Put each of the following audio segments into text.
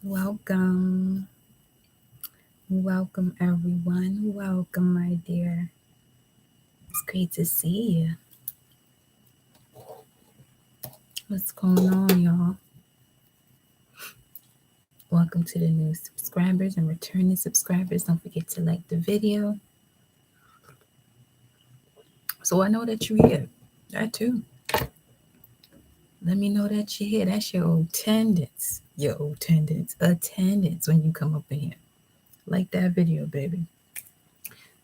Welcome. Welcome, everyone. Welcome, my dear. It's great to see you. What's going on, y'all? Welcome to the new subscribers and returning subscribers. Don't forget to like the video. So I know that you're here. That too. Let me know that you're here. That's your attendance. Your attendance. Attendance when you come up in here. Like that video, baby.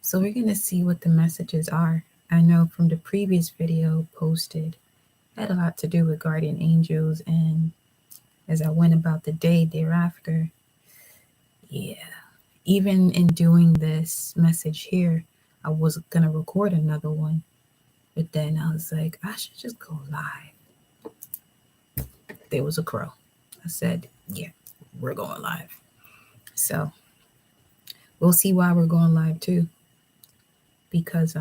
So we're going to see what the messages are. I know from the previous video posted had a lot to do with guardian angels, and as I went about the day thereafter, even in doing this message here, I was gonna record another one, but then I was like, I should just go live. There was a crow. I said, yeah, we're going live. So we'll see why we're going live too, because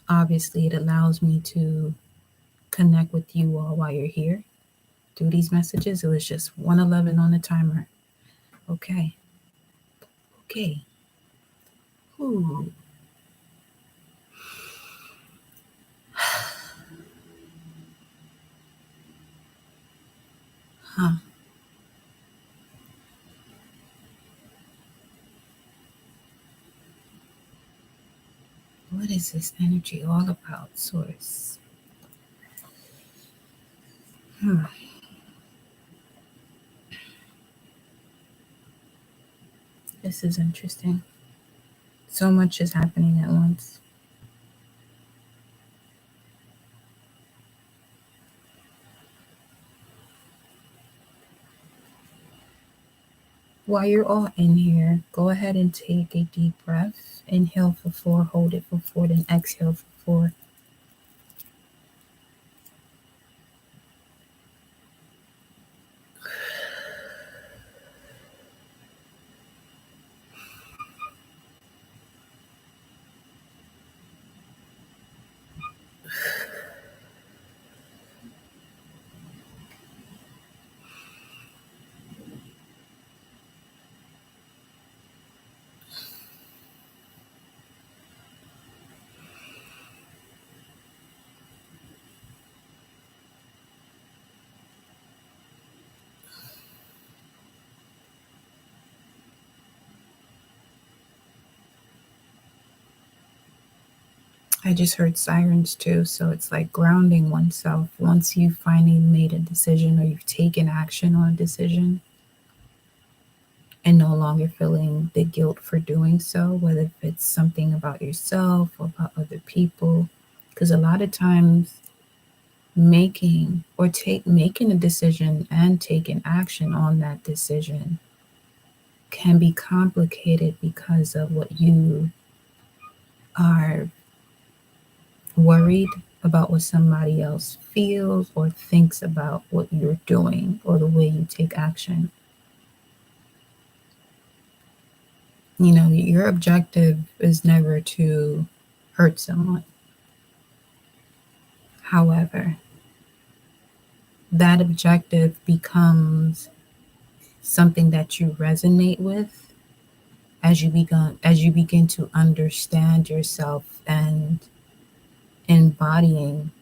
obviously it allows me to connect with you all while you're here through these messages. It was just 1:11 on the timer. Okay. Ooh. Huh. What is this energy all about, Source? This is interesting. So much is happening at once. While you're all in here, go ahead and take a deep breath. Inhale for 4, hold it for 4, then exhale for 4. I just heard sirens too, so it's like grounding oneself. Once you've finally made a decision or you've taken action on a decision and no longer feeling the guilt for doing so, whether it's something about yourself or about other people. Because a lot of times making a decision and taking action on that decision can be complicated because of what you are worried about, what somebody else feels or thinks about what you're doing or the way you take action. You know, your objective is never to hurt someone. However, that objective becomes something that you resonate with as you begin to understand yourself and embodying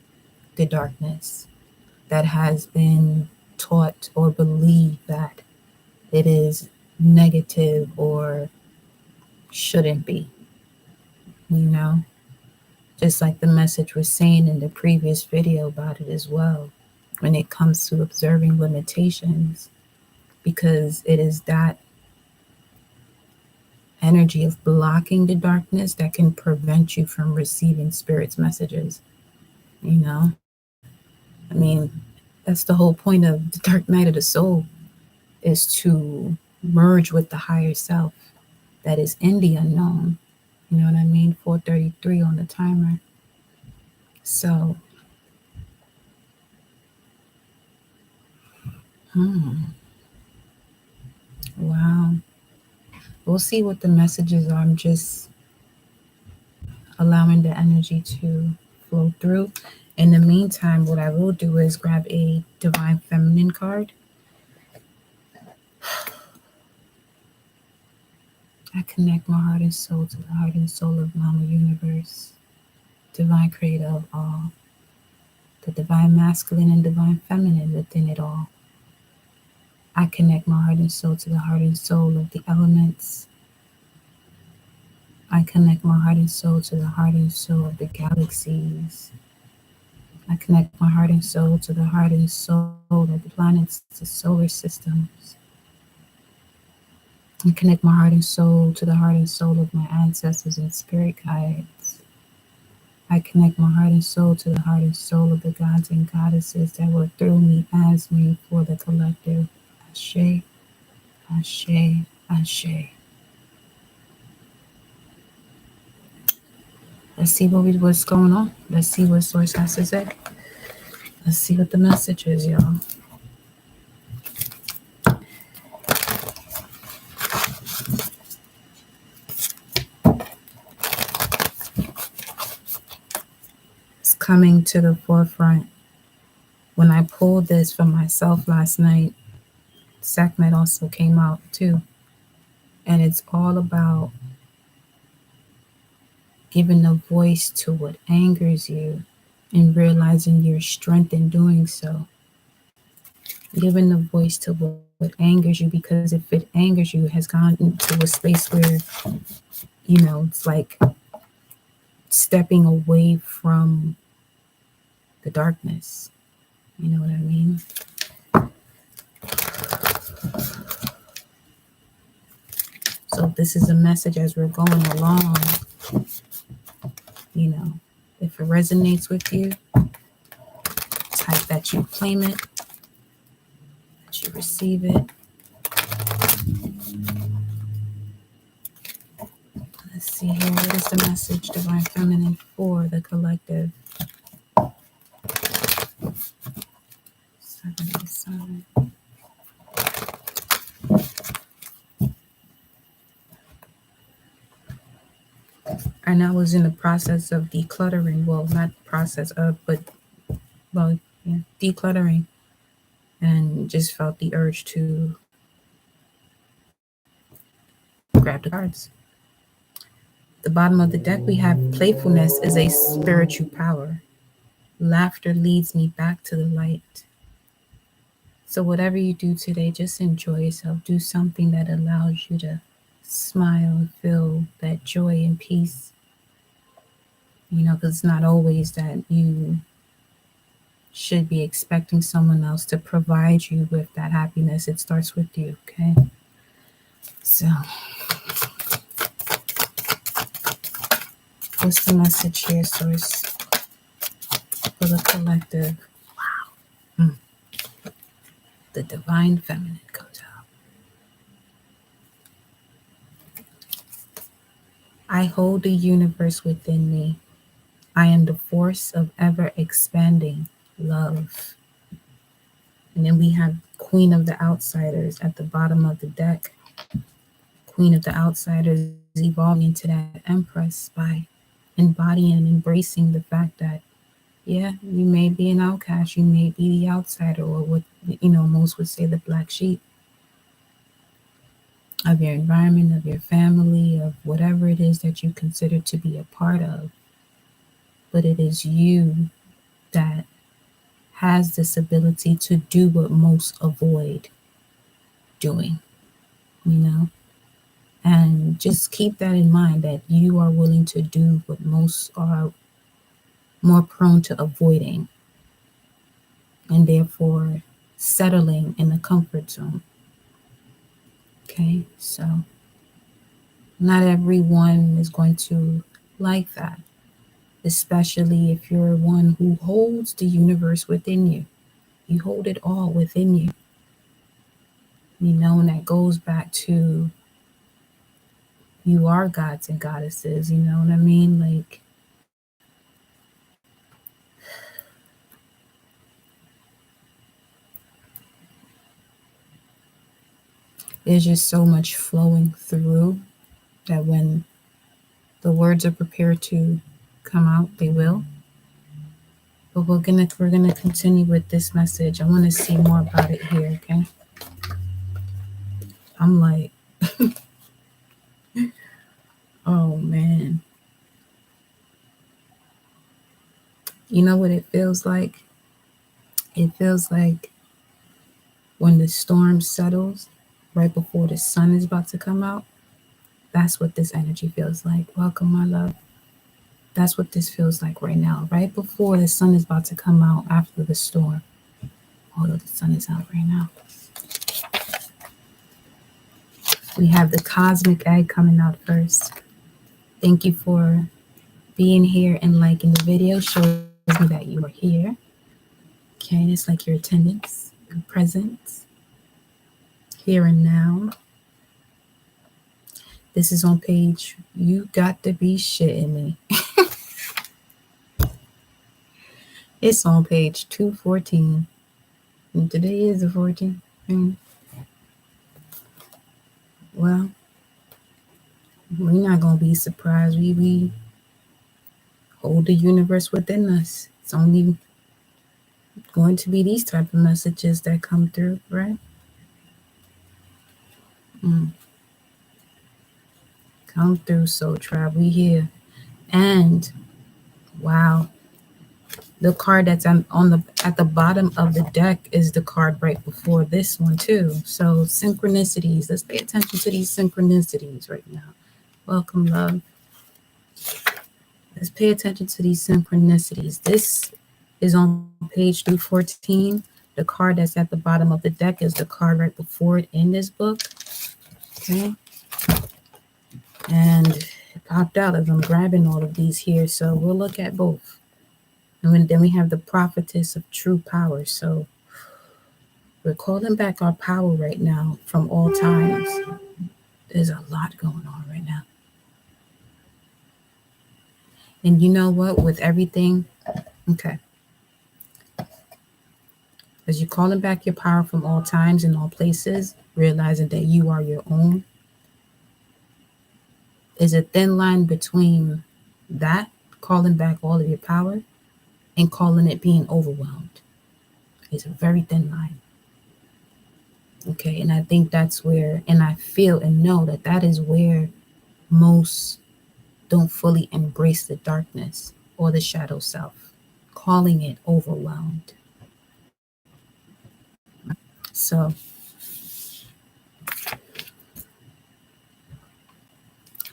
the darkness that has been taught or believed that it is negative or shouldn't be, you know, just like the message was saying in the previous video about it as well, when it comes to observing limitations, because it is that energy of blocking the darkness that can prevent you from receiving spirit's messages. You know, I mean, that's the whole point of the dark night of the soul, is to merge with the higher self that is in the unknown. You know what I mean? 4:33 on the timer. So, wow. We'll see what the messages are. I'm just allowing the energy to flow through. In the meantime, what I will do is grab a divine feminine card. I connect my heart and soul to the heart and soul of Mama Universe, divine creator of all, the divine masculine and divine feminine within it all. I connect my heart and soul to the heart and soul of the elements. I connect my heart and soul to the heart and soul of the galaxies. I connect my heart and soul to the heart and soul of the planets, the solar systems. I connect my heart and soul to the heart and soul of my ancestors and spirit guides. I connect my heart and soul to the heart and soul of the gods and goddesses that were through me, as me, for the collective. Ashe, Ashe, Ashe. Let's see what's going on. Let's see what Source has to say. Let's see what the message is, y'all. It's coming to the forefront. When I pulled this for myself last night, Sekhmet also came out too. And it's all about giving a voice to what angers you and realizing your strength in doing so. Giving a voice to what angers you, because if it angers you, it has gone into a space where, it's like stepping away from the darkness. You know what I mean? So this is a message as we're going along. If it resonates with you, type that you claim it, that you receive it. Let's see here. What is the message, Divine Feminine, for the collective? 77. And I was in the process of decluttering. Well, not process of, but, decluttering. And just felt the urge to grab the cards. The bottom of the deck, we have playfulness is a spiritual power. Laughter leads me back to the light. So whatever you do today, just enjoy yourself. Do something that allows you to smile and feel that joy and peace. Because it's not always that you should be expecting someone else to provide you with that happiness. It starts with you, okay? So, what's the message here, Source, for the collective? Wow. The Divine Feminine comes out. I hold the universe within me. I am the force of ever expanding love. And then we have Queen of the Outsiders at the bottom of the deck. Queen of the Outsiders evolving into that Empress by embodying and embracing the fact that, yeah, you may be an outcast, you may be the outsider, or what, most would say the black sheep of your environment, of your family, of whatever it is that you consider to be a part of. But it is you that has this ability to do what most avoid doing, and just keep that in mind, that you are willing to do what most are more prone to avoiding, and therefore settling in the comfort zone. Okay, so not everyone is going to like that, especially if you're one who holds the universe within you. You hold it all within you. And that goes back to you are gods and goddesses, you know what I mean? Like, there's just so much flowing through that when the words are prepared to come out, they will. But we're gonna continue with this message. I want to see more about it here, okay? I'm like, Oh man. You know what it feels like? It feels like when the storm settles right before the sun is about to come out. That's what this energy feels like. Welcome, my love. That's what this feels like right now, right before the sun is about to come out after the storm. Although the sun is out right now. We have the cosmic egg coming out first. Thank you for being here and liking the video. Shows me that you are here. Okay, and it's like your attendance, your presence, here and now. This is on page, you got to be shitting me. It's on page 214. And today is the 14th. Well, we're not going to be surprised. We hold the universe within us. It's only going to be these type of messages that come through, right? Come through, Soul Tribe. We here. And wow, the card that's on the at the bottom of the deck is the card right before this one too. So synchronicities. Let's pay attention to these synchronicities right now. Welcome, love. Let's pay attention to these synchronicities. This is on page 214. The card that's at the bottom of the deck is the card right before it in this book. Okay. And it popped out as I'm grabbing all of these here. So we'll look at both. And then we have the prophetess of true power. So we're calling back our power right now from all times. There's a lot going on right now. And you know what? With everything, okay. As you're calling back your power from all times and all places, realizing that you are your own, is a thin line between that, calling back all of your power, and calling it being overwhelmed. It's a very thin line. Okay, and I think that's where, and I feel and know that that is where most don't fully embrace the darkness or the shadow self, calling it overwhelmed. So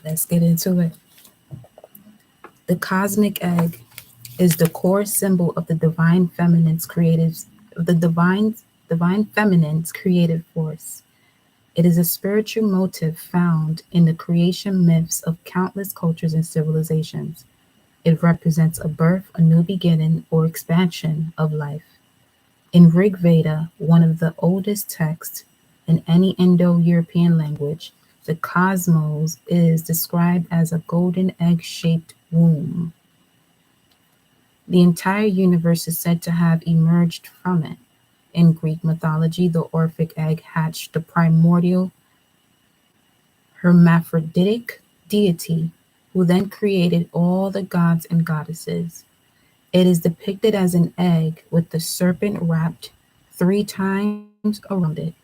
let's get into it. The cosmic egg is the core symbol of the divine feminine's creative force. It is a spiritual motive found in the creation myths of countless cultures and civilizations. It represents a birth, a new beginning, or expansion of life. In Rig Veda, one of the oldest texts in any Indo-European language, the cosmos is described as a golden egg-shaped womb. The entire universe is said to have emerged from it. In Greek mythology, the Orphic egg hatched the primordial hermaphroditic deity who then created all the gods and goddesses. It is depicted as an egg with the serpent wrapped 3 times around it,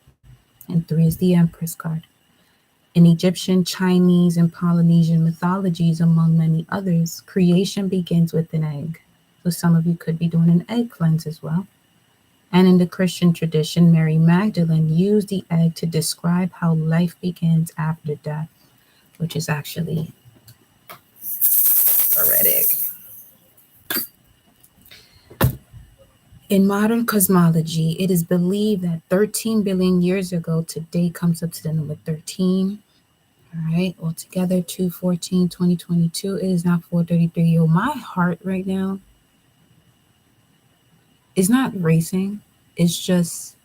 and 3 is the Empress card. In Egyptian, Chinese, and Polynesian mythologies, among many others, creation begins with an egg. So some of you could be doing an egg cleanse as well. And in the Christian tradition, Mary Magdalene used the egg to describe how life begins after death, which is actually poetic. In modern cosmology, it is believed that 13 billion years ago, today comes up to the number 13. All right, altogether 2/14, 2022. It is now 4:33. Yo, my heart right now is not racing. It's just,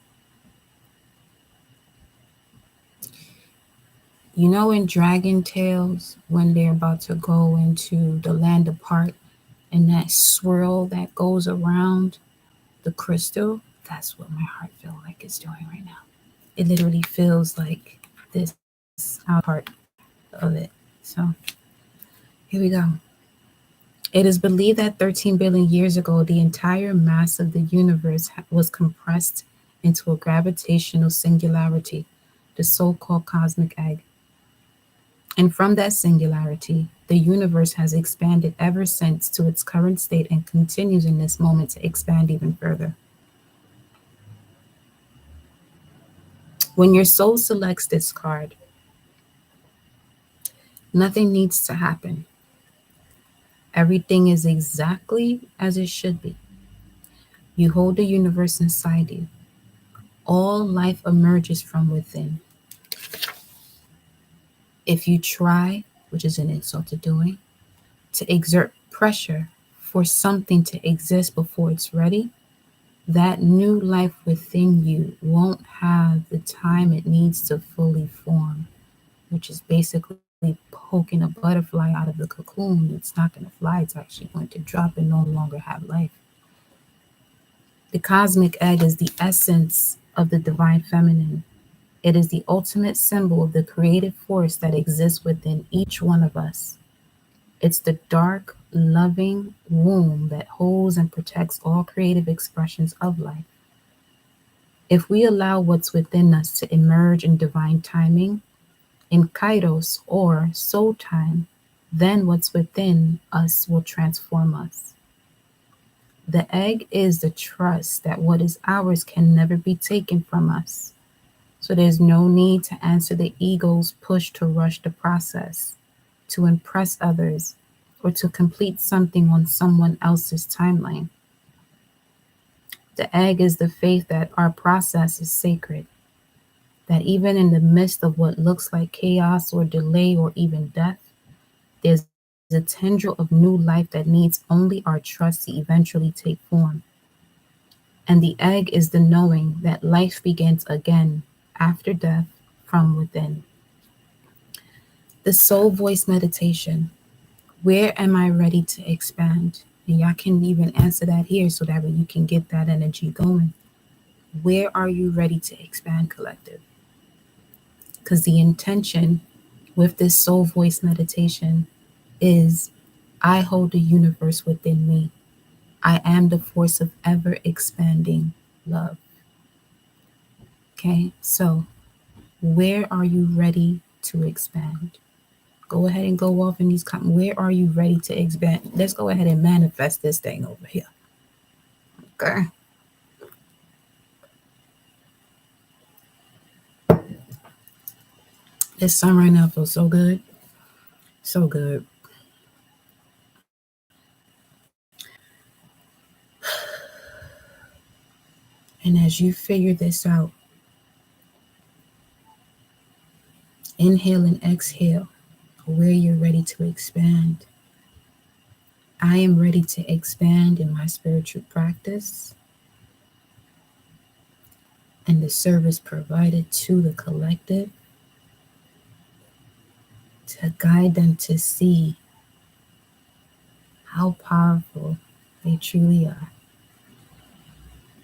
you know, in Dragon Tales, when they're about to go into the land apart and that swirl that goes around the crystal, that's what my heart feels like it's doing right now. It literally feels like this out part of it. So here we go. It is believed that 13 billion years ago, the entire mass of the universe was compressed into a gravitational singularity, the so-called cosmic egg. And from that singularity, the universe has expanded ever since to its current state and continues in this moment to expand even further. When your soul selects this card, nothing needs to happen. Everything is exactly as it should be. You hold the universe inside you. All life emerges from within. If you try, which is an insult to doing, to exert pressure for something to exist before it's ready, that new life within you won't have the time it needs to fully form, which is basically poking a butterfly out of the cocoon. It's not going to fly, it's actually going to drop and no longer have life. The cosmic egg is the essence of the divine feminine. It is the ultimate symbol of the creative force that exists within each one of us. It's the dark, loving womb that holds and protects all creative expressions of life. If we allow what's within us to emerge in divine timing, in kairos or soul time, then what's within us will transform us. The egg is the trust that what is ours can never be taken from us. So there's no need to answer the ego's push to rush the process, to impress others, or to complete something on someone else's timeline. The egg is the faith that our process is sacred, that even in the midst of what looks like chaos or delay or even death, there's a tendril of new life that needs only our trust to eventually take form. And the egg is the knowing that life begins again after death from within. The soul voice meditation. Where am I ready to expand? And y'all can even answer that here so that way you can get that energy going. Where are you ready to expand, collective? Because the intention with this soul voice meditation is I hold the universe within me. I am the force of ever expanding love. Okay, so where are you ready to expand? Go ahead and go off in these comments. Where are you ready to expand? Let's go ahead and manifest this thing over here. Okay. This sun right now feels so good. So good. And as you figure this out, inhale and exhale where you're ready to expand. I am ready to expand in my spiritual practice and the service provided to the collective to guide them to see how powerful they truly are,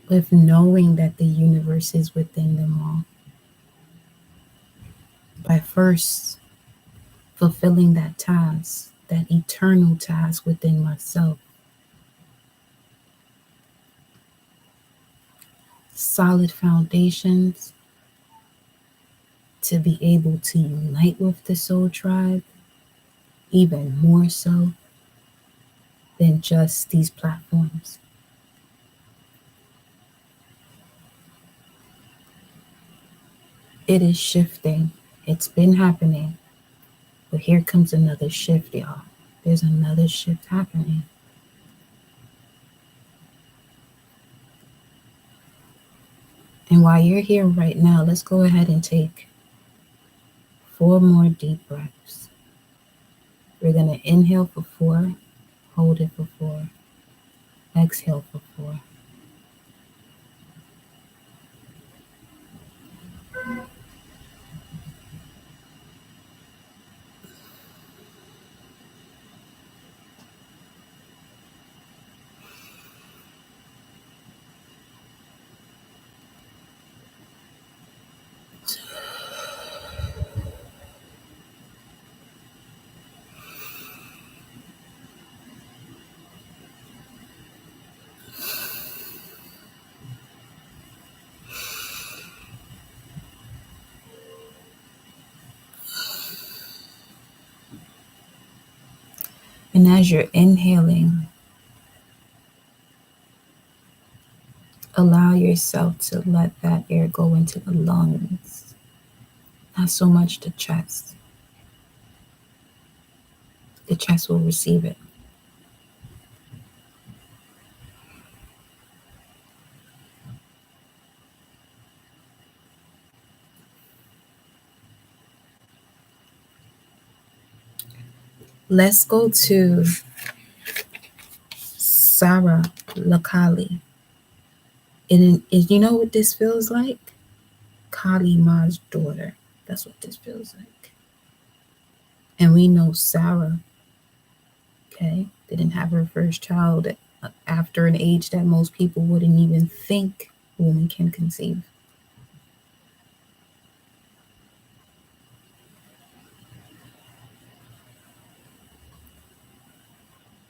with knowing that the universe is within them all. By first fulfilling that task, that eternal task within myself. Solid foundations to be able to unite with the soul tribe, even more so than just these platforms. It is shifting. It's been happening. But here comes another shift, y'all. There's another shift happening. And while you're here right now, let's go ahead and take 4 more deep breaths. We're going to inhale for 4, hold it for 4, exhale for 4. And as you're inhaling, allow yourself to let that air go into the lungs, not so much the chest. The chest will receive it. Let's go to Sarah Lakali. And you know what this feels like? Kali Ma's daughter. That's what this feels like. And we know Sarah, okay, didn't have her first child after an age that most people wouldn't even think a woman can conceive.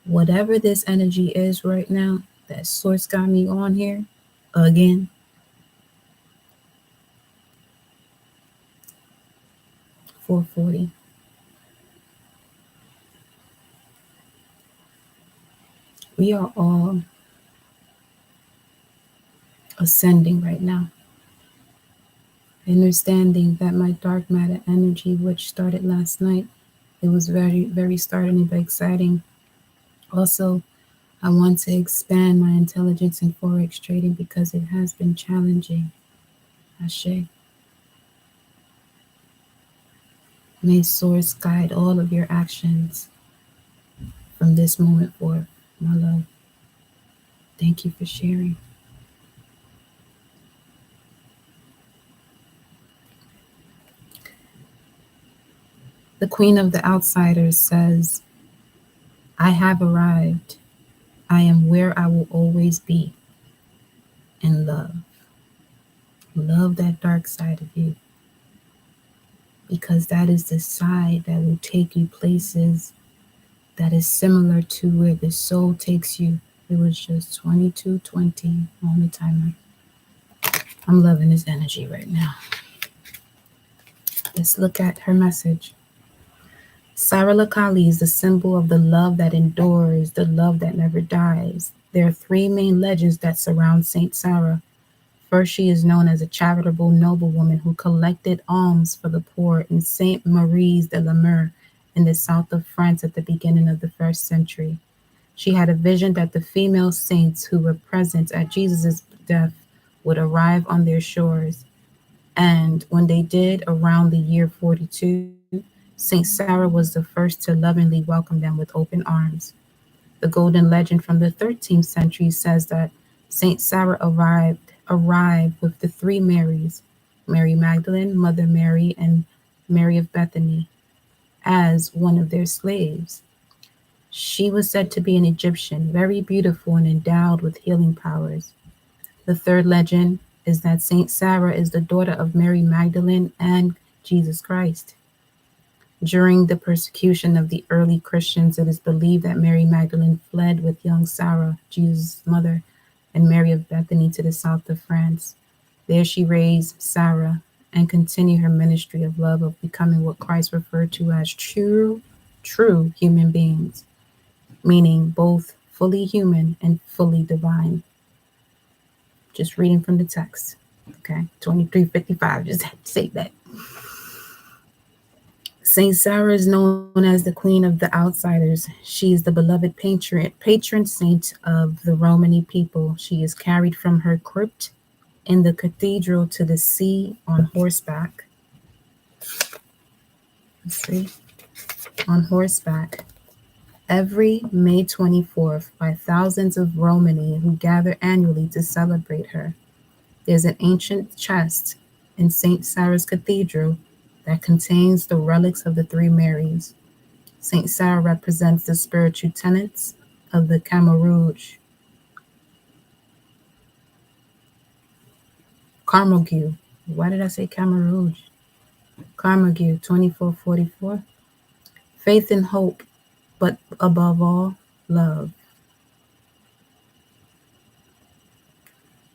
Whatever this energy is right now, that source got me on here again. 440. We are all ascending right now. Understanding that my dark matter energy, which started last night, it was very, very starting to be exciting. Also, I want to expand my intelligence in Forex trading because it has been challenging. Ashe. May Source guide all of your actions from this moment forth, my love. Thank you for sharing. The Queen of the Outsiders says, I have arrived. I am where I will always be. And love. Love that dark side of you. Because that is the side that will take you places that is similar to where the soul takes you. It was just 22:20 on the timer. I'm loving this energy right now. Let's look at her message. Sarah Lakali is the symbol of the love that endures, the love that never dies. There are three main legends that surround Saint Sarah. First, she is known as a charitable noblewoman who collected alms for the poor in Saint Maurice de la Mer in the south of France at the beginning of the first century. She had a vision that the female saints who were present at Jesus' death would arrive on their shores. And when they did, around the year 42, St. Sarah was the first to lovingly welcome them with open arms. The golden legend from the 13th century says that St. Sarah arrived with the three Marys, Mary Magdalene, Mother Mary, and Mary of Bethany, as one of their slaves. She was said to be an Egyptian, very beautiful and endowed with healing powers. The third legend is that Saint Sarah is the daughter of Mary Magdalene and Jesus Christ. During the persecution of the early Christians, it is believed that Mary Magdalene fled with young Sarah, Jesus' mother, and Mary of Bethany to the south of France. There she raised Sarah and continued her ministry of love of becoming what Christ referred to as true human beings, meaning both fully human and fully divine. Just reading from the text. Okay, 2355, just had to say that. Saint Sarah is known as the Queen of the Outsiders. She is the beloved patron saint of the Romani people. She is carried from her crypt in the cathedral to the sea on horseback. Let's see. On horseback every May 24th by thousands of Romani who gather annually to celebrate her. There's an ancient chest in St. Sarah's Cathedral that contains the relics of the three Marys. St. Sarah represents the spiritual tenets of the Khmer Rouge. Carmel. Why did I say Khmer Rouge? Carmel, 2444. Faith and hope, but above all, love.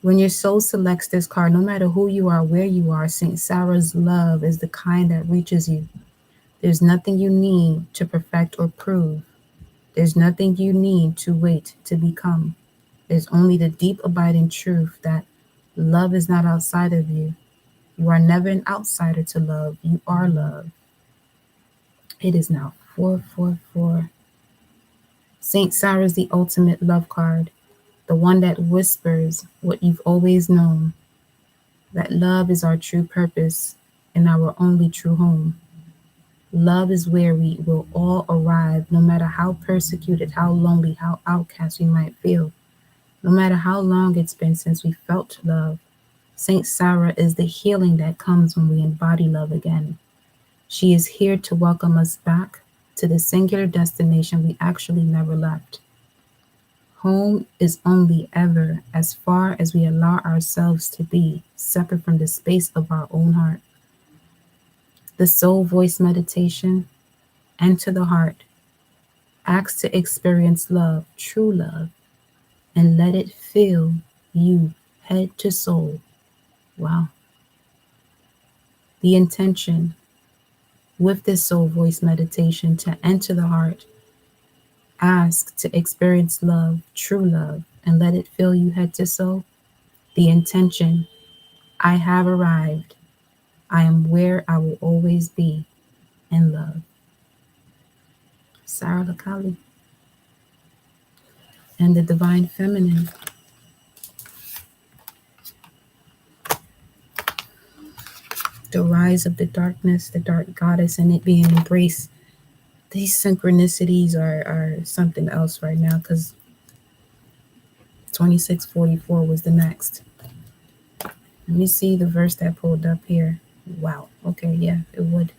When your soul selects this card, no matter who you are, where you are, St. Sarah's love is the kind that reaches you. There's nothing you need to perfect or prove. There's nothing you need to wait to become. There's only the deep abiding truth that love is not outside of you. You are never an outsider to love. You are love. It is now 444. Saint Sarah is the ultimate love card, the one that whispers what you've always known, that love is our true purpose and our only true home. Love is where we will all arrive, no matter how persecuted, how lonely, how outcast we might feel. No matter how long it's been since we felt love, Saint Sarah is the healing that comes when we embody love again. She is here to welcome us back to the singular destination we actually never left. Home is only ever as far as we allow ourselves to be, separate from the space of our own heart. The soul voice meditation, enter the heart, ask to experience love, true love, and let it fill you head to soul. Wow. The intention with this soul voice meditation to enter the heart, ask to experience love, true love, and let it fill you head to soul. The intention, I have arrived. I am where I will always be in love. Sarah Lakali. And the divine feminine. The rise of the darkness, the dark goddess, and it being embraced. These synchronicities are something else right now, because 2644 was the next. Let me see the verse that pulled up here. Wow. Okay, yeah, it would.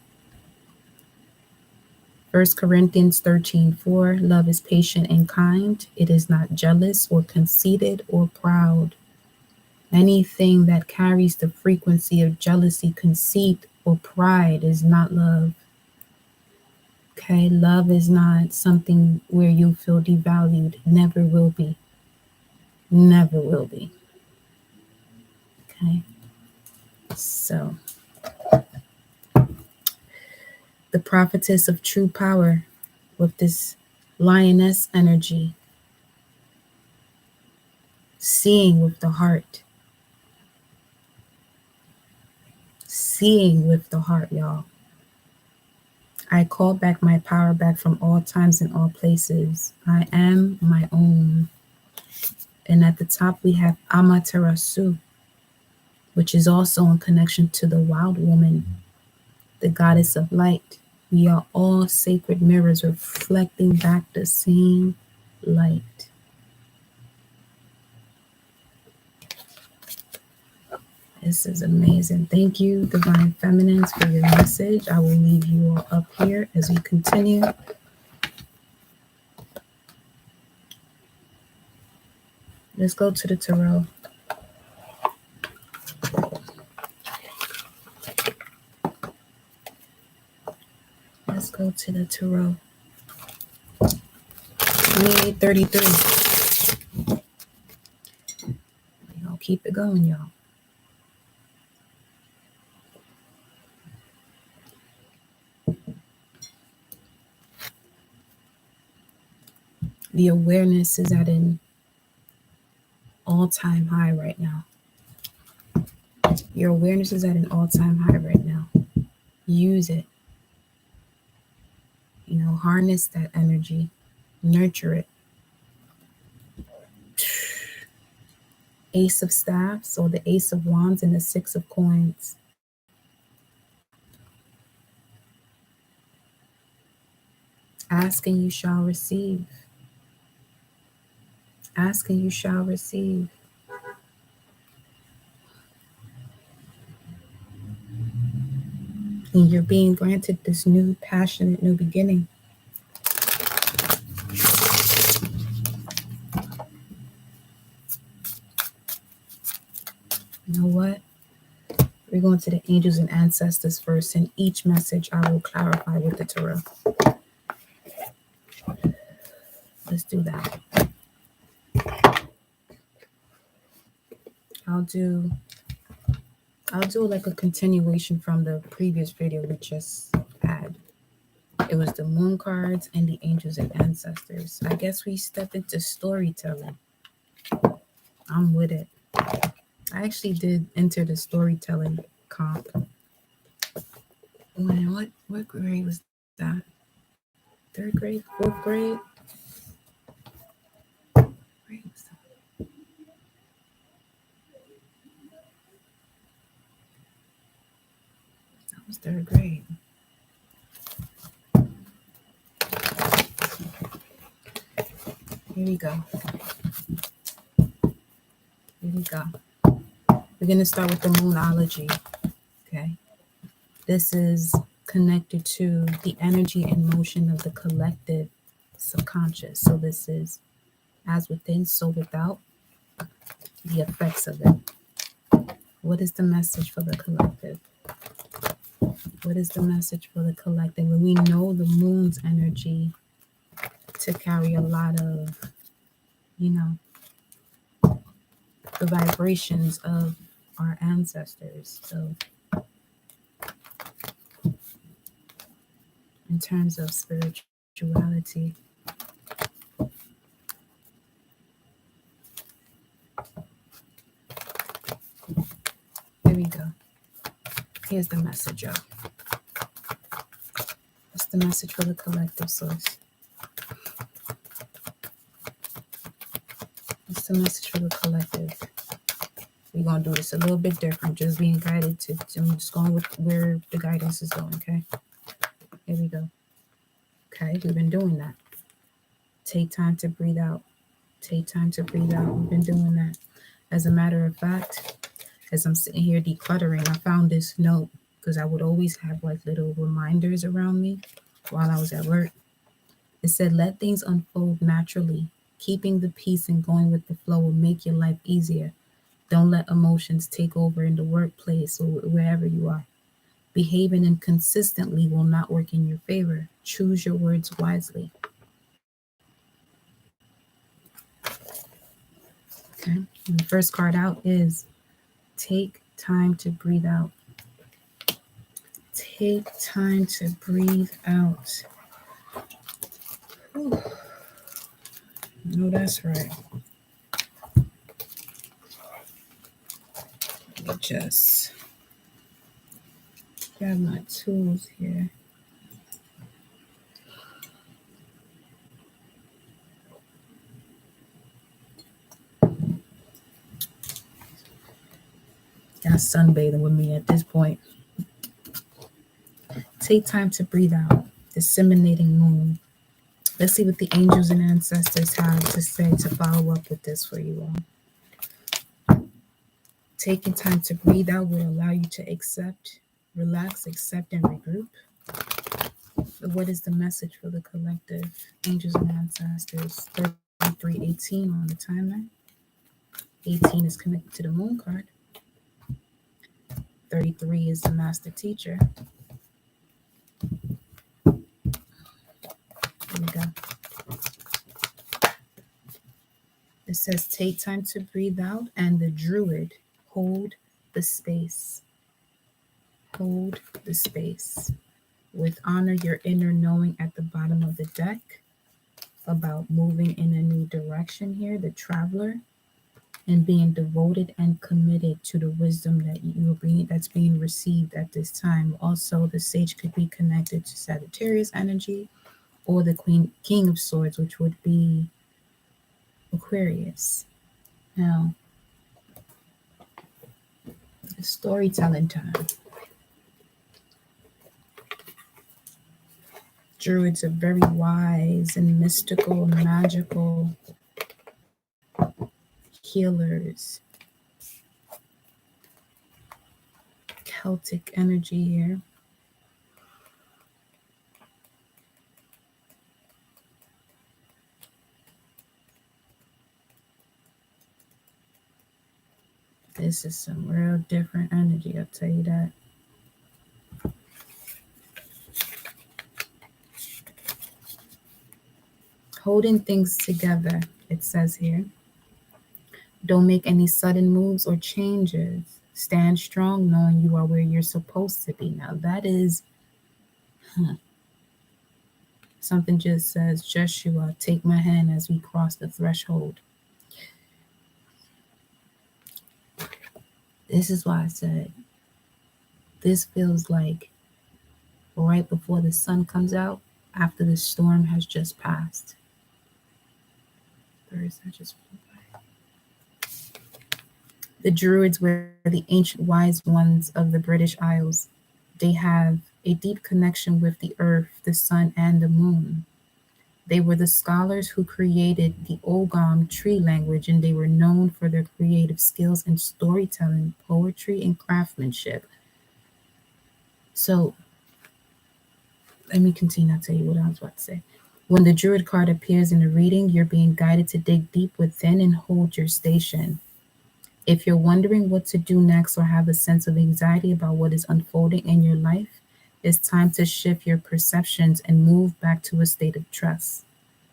1 Corinthians 13:4. Love is patient and kind. It is not jealous or conceited or proud. Anything that carries the frequency of jealousy, conceit, or pride is not love. Okay, love is not something where you feel devalued. Never will be. Never will be. Okay, so the prophetess of true power with this lioness energy, seeing with the heart. Seeing with the heart, y'all. I call back my power back from all times and all places. I am my own. And at the top we have Amaterasu, which is also in connection to the wild woman, the goddess of light. We are all sacred mirrors reflecting back the same light. This is amazing. Thank you, Divine Feminines, for your message. I will leave you all up here as we continue. Let's go to the tarot. Let's go to the tarot. 2833. We're going to keep it going, y'all. The awareness is at an all-time high right now. Your awareness is at an all-time high right now. Use it. Harness that energy. Nurture it. Ace of Staffs, or the Ace of Wands, and the Six of Coins. Ask and you shall receive. Ask and you shall receive. And you're being granted this new, passionate, new beginning. You know what? We're going to the angels and ancestors first. In each message, I will clarify with the tarot. Let's do that. I'll do like a continuation from the previous video we just had. It was the moon cards and the angels and ancestors. I guess we step into storytelling. I'm with it. I actually did enter the storytelling comp. What grade was that? Third grade, fourth grade? Grade was that? That was third grade. Here we go. Here we go. We're going to start with the moonology. Okay. This is connected to the energy and motion of the collective subconscious. So this is as within, so without, the effects of it. What is the message for the collective? What is the message for the collective? When we know the moon's energy to carry a lot of, the vibrations of our ancestors. So in terms of spirituality, here we go. Here's the message, y'all. What's the message for the collective source? What's the message for the collective? We're going to do this a little bit different, just being guided to I'm just going with where the guidance is going, okay? Here we go. Okay, we've been doing that. Take time to breathe out. Take time to breathe out. We've been doing that. As a matter of fact, as I'm sitting here decluttering, I found this note because I would always have like little reminders around me while I was at work. It said, let things unfold naturally. Keeping the peace and going with the flow will make your life easier. Don't let emotions take over in the workplace or wherever you are. Behaving inconsistently will not work in your favor. Choose your words wisely. Okay. And the first card out is take time to breathe out. Take time to breathe out. Whew. No, that's right. Let me just grab my tools here. Y'all sunbathing with me at this point. Take time to breathe out. Disseminating moon. Let's see what the angels and ancestors have to say to follow up with this for you all. Taking time to breathe out will allow you to accept, relax, accept, and regroup. But what is the message for the collective? Angels and ancestors. 3318 on the timer. 18 is connected to the moon card. 33 is the master teacher. Here we go. It says, take time to breathe out, and the druid, hold the space. Hold the space. With honor your inner knowing at the bottom of the deck about moving in a new direction here, the traveler, and being devoted and committed to the wisdom that's being received at this time. Also, the sage could be connected to Sagittarius energy or the King of Swords, which would be Aquarius. Now, it's storytelling time. Druids are very wise and mystical and magical healers. Celtic energy here. This is some real different energy, I'll tell you that. Holding things together, it says here. Don't make any sudden moves or changes. Stand strong knowing you are where you're supposed to be. Now that is, Something just says, Joshua, take my hand as we cross the threshold. This is why I said this feels like right before the sun comes out, after the storm has just passed. Birds that just flew by. The druids were the ancient wise ones of the British Isles. They have a deep connection with the earth, the sun, and the moon. They were the scholars who created the Ogam tree language, and they were known for their creative skills in storytelling, poetry, and craftsmanship. So let me continue. I'll tell you what I was about to say. When the druid card appears in a reading, you're being guided to dig deep within and hold your station. If you're wondering what to do next or have a sense of anxiety about what is unfolding in your life, it's time to shift your perceptions and move back to a state of trust.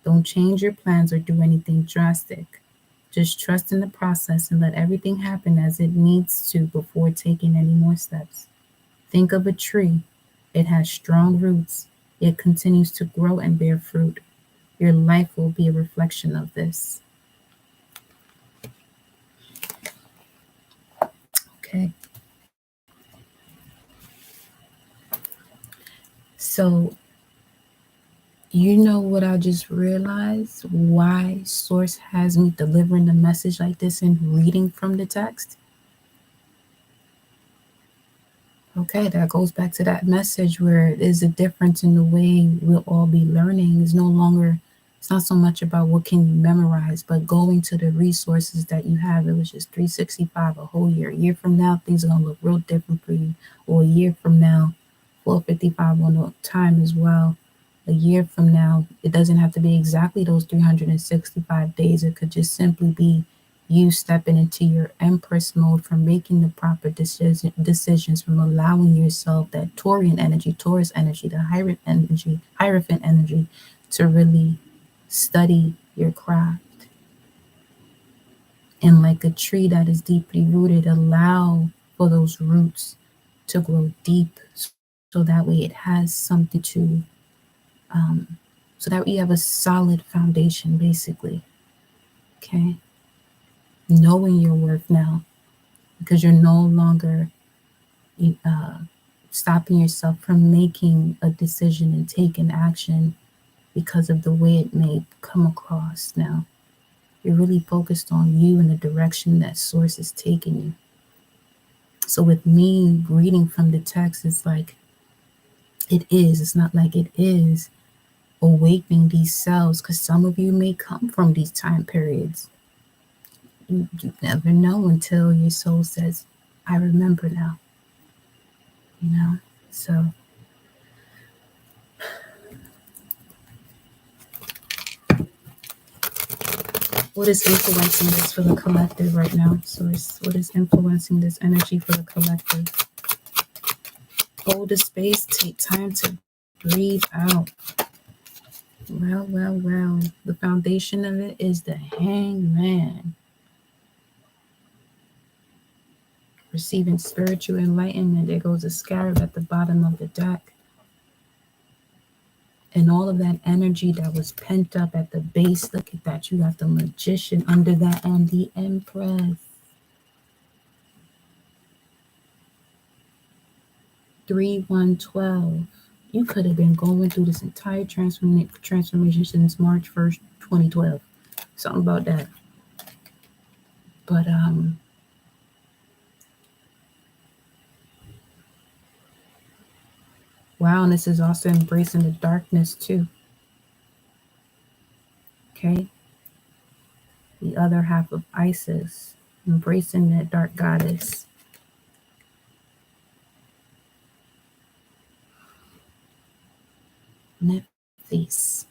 Don't change your plans or do anything drastic. Just trust in the process and let everything happen as it needs to before taking any more steps. Think of a tree. It has strong roots. It continues to grow and bear fruit. Your life will be a reflection of this. Okay. So, you know what I just realized? Why Source has me delivering the message like this and reading from the text? Okay, that goes back to that message where there's a difference in the way we'll all be learning. It's no longer, it's not so much about what can you memorize, but going to the resources that you have. It was just 365 a whole year. A year from now, things are gonna look real different for you. Or a year from now, 455 on the time as well. A year from now, it doesn't have to be exactly those 365 days. It could just simply be you stepping into your Empress mode, from making the proper decisions, from allowing yourself that Taurian energy, Taurus energy, the Hierophant energy, to really study your craft. And like a tree that is deeply rooted, allow for those roots to grow deep, so that way it has something to, so that you have a solid foundation, basically. Okay. Knowing your worth now, because you're no longer uh, stopping yourself from making a decision and taking action because of the way it may come across now. You're really focused on you and the direction that Source is taking you. So with me reading from the text, it's like it's not like it is awakening these cells, because some of you may come from these time periods. You never know until your soul says, I remember now. So what is influencing this for the collective right now? Source, what is influencing this energy for the collective? Hold the space, take time to breathe out. Well. The foundation of it is the Hangman. Receiving spiritual enlightenment. There goes a scarab at the bottom of the deck. And all of that energy that was pent up at the base, look at that. You got the Magician under that and the Empress. 3-1-12. You could have been going through this entire transformation since March 1st, 2012. Something about that. But wow, and this is also embracing the darkness too. Okay. The other half of Isis, embracing that dark goddess. Nephthys.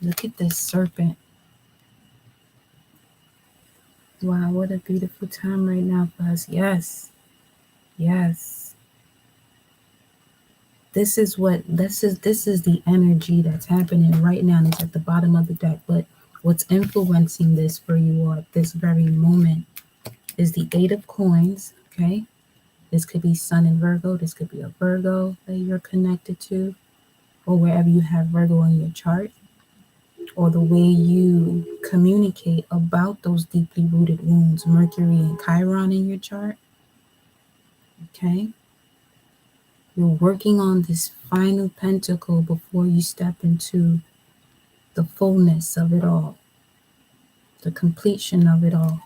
Look at this serpent. Wow, what a beautiful time right now for us. Yes. This is the energy that's happening right now, and it's at the bottom of the deck. But what's influencing this for you all at this very moment is the Eight of Coins, okay? This could be Sun in Virgo. This could be a Virgo that you're connected to, or wherever you have Virgo in your chart, or the way you communicate about those deeply rooted wounds, Mercury and Chiron in your chart, okay? You're working on this final pentacle before you step into the fullness of it all, the completion of it all.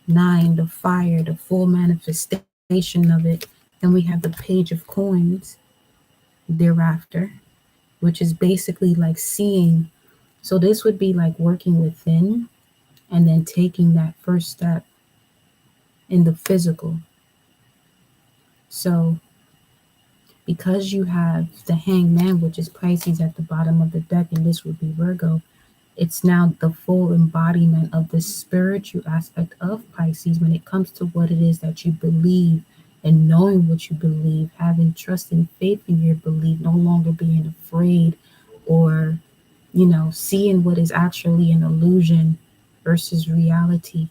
9, the fire, the full manifestation of it. Then we have the Page of Coins thereafter, which is basically like seeing. So this would be like working within and then taking that first step in the physical. So because you have the Hangman, which is Pisces at the bottom of the deck, and this would be Virgo, it's now the full embodiment of the spiritual aspect of Pisces when it comes to what it is that you believe, and knowing what you believe, having trust and faith in your belief, no longer being afraid or, seeing what is actually an illusion versus reality,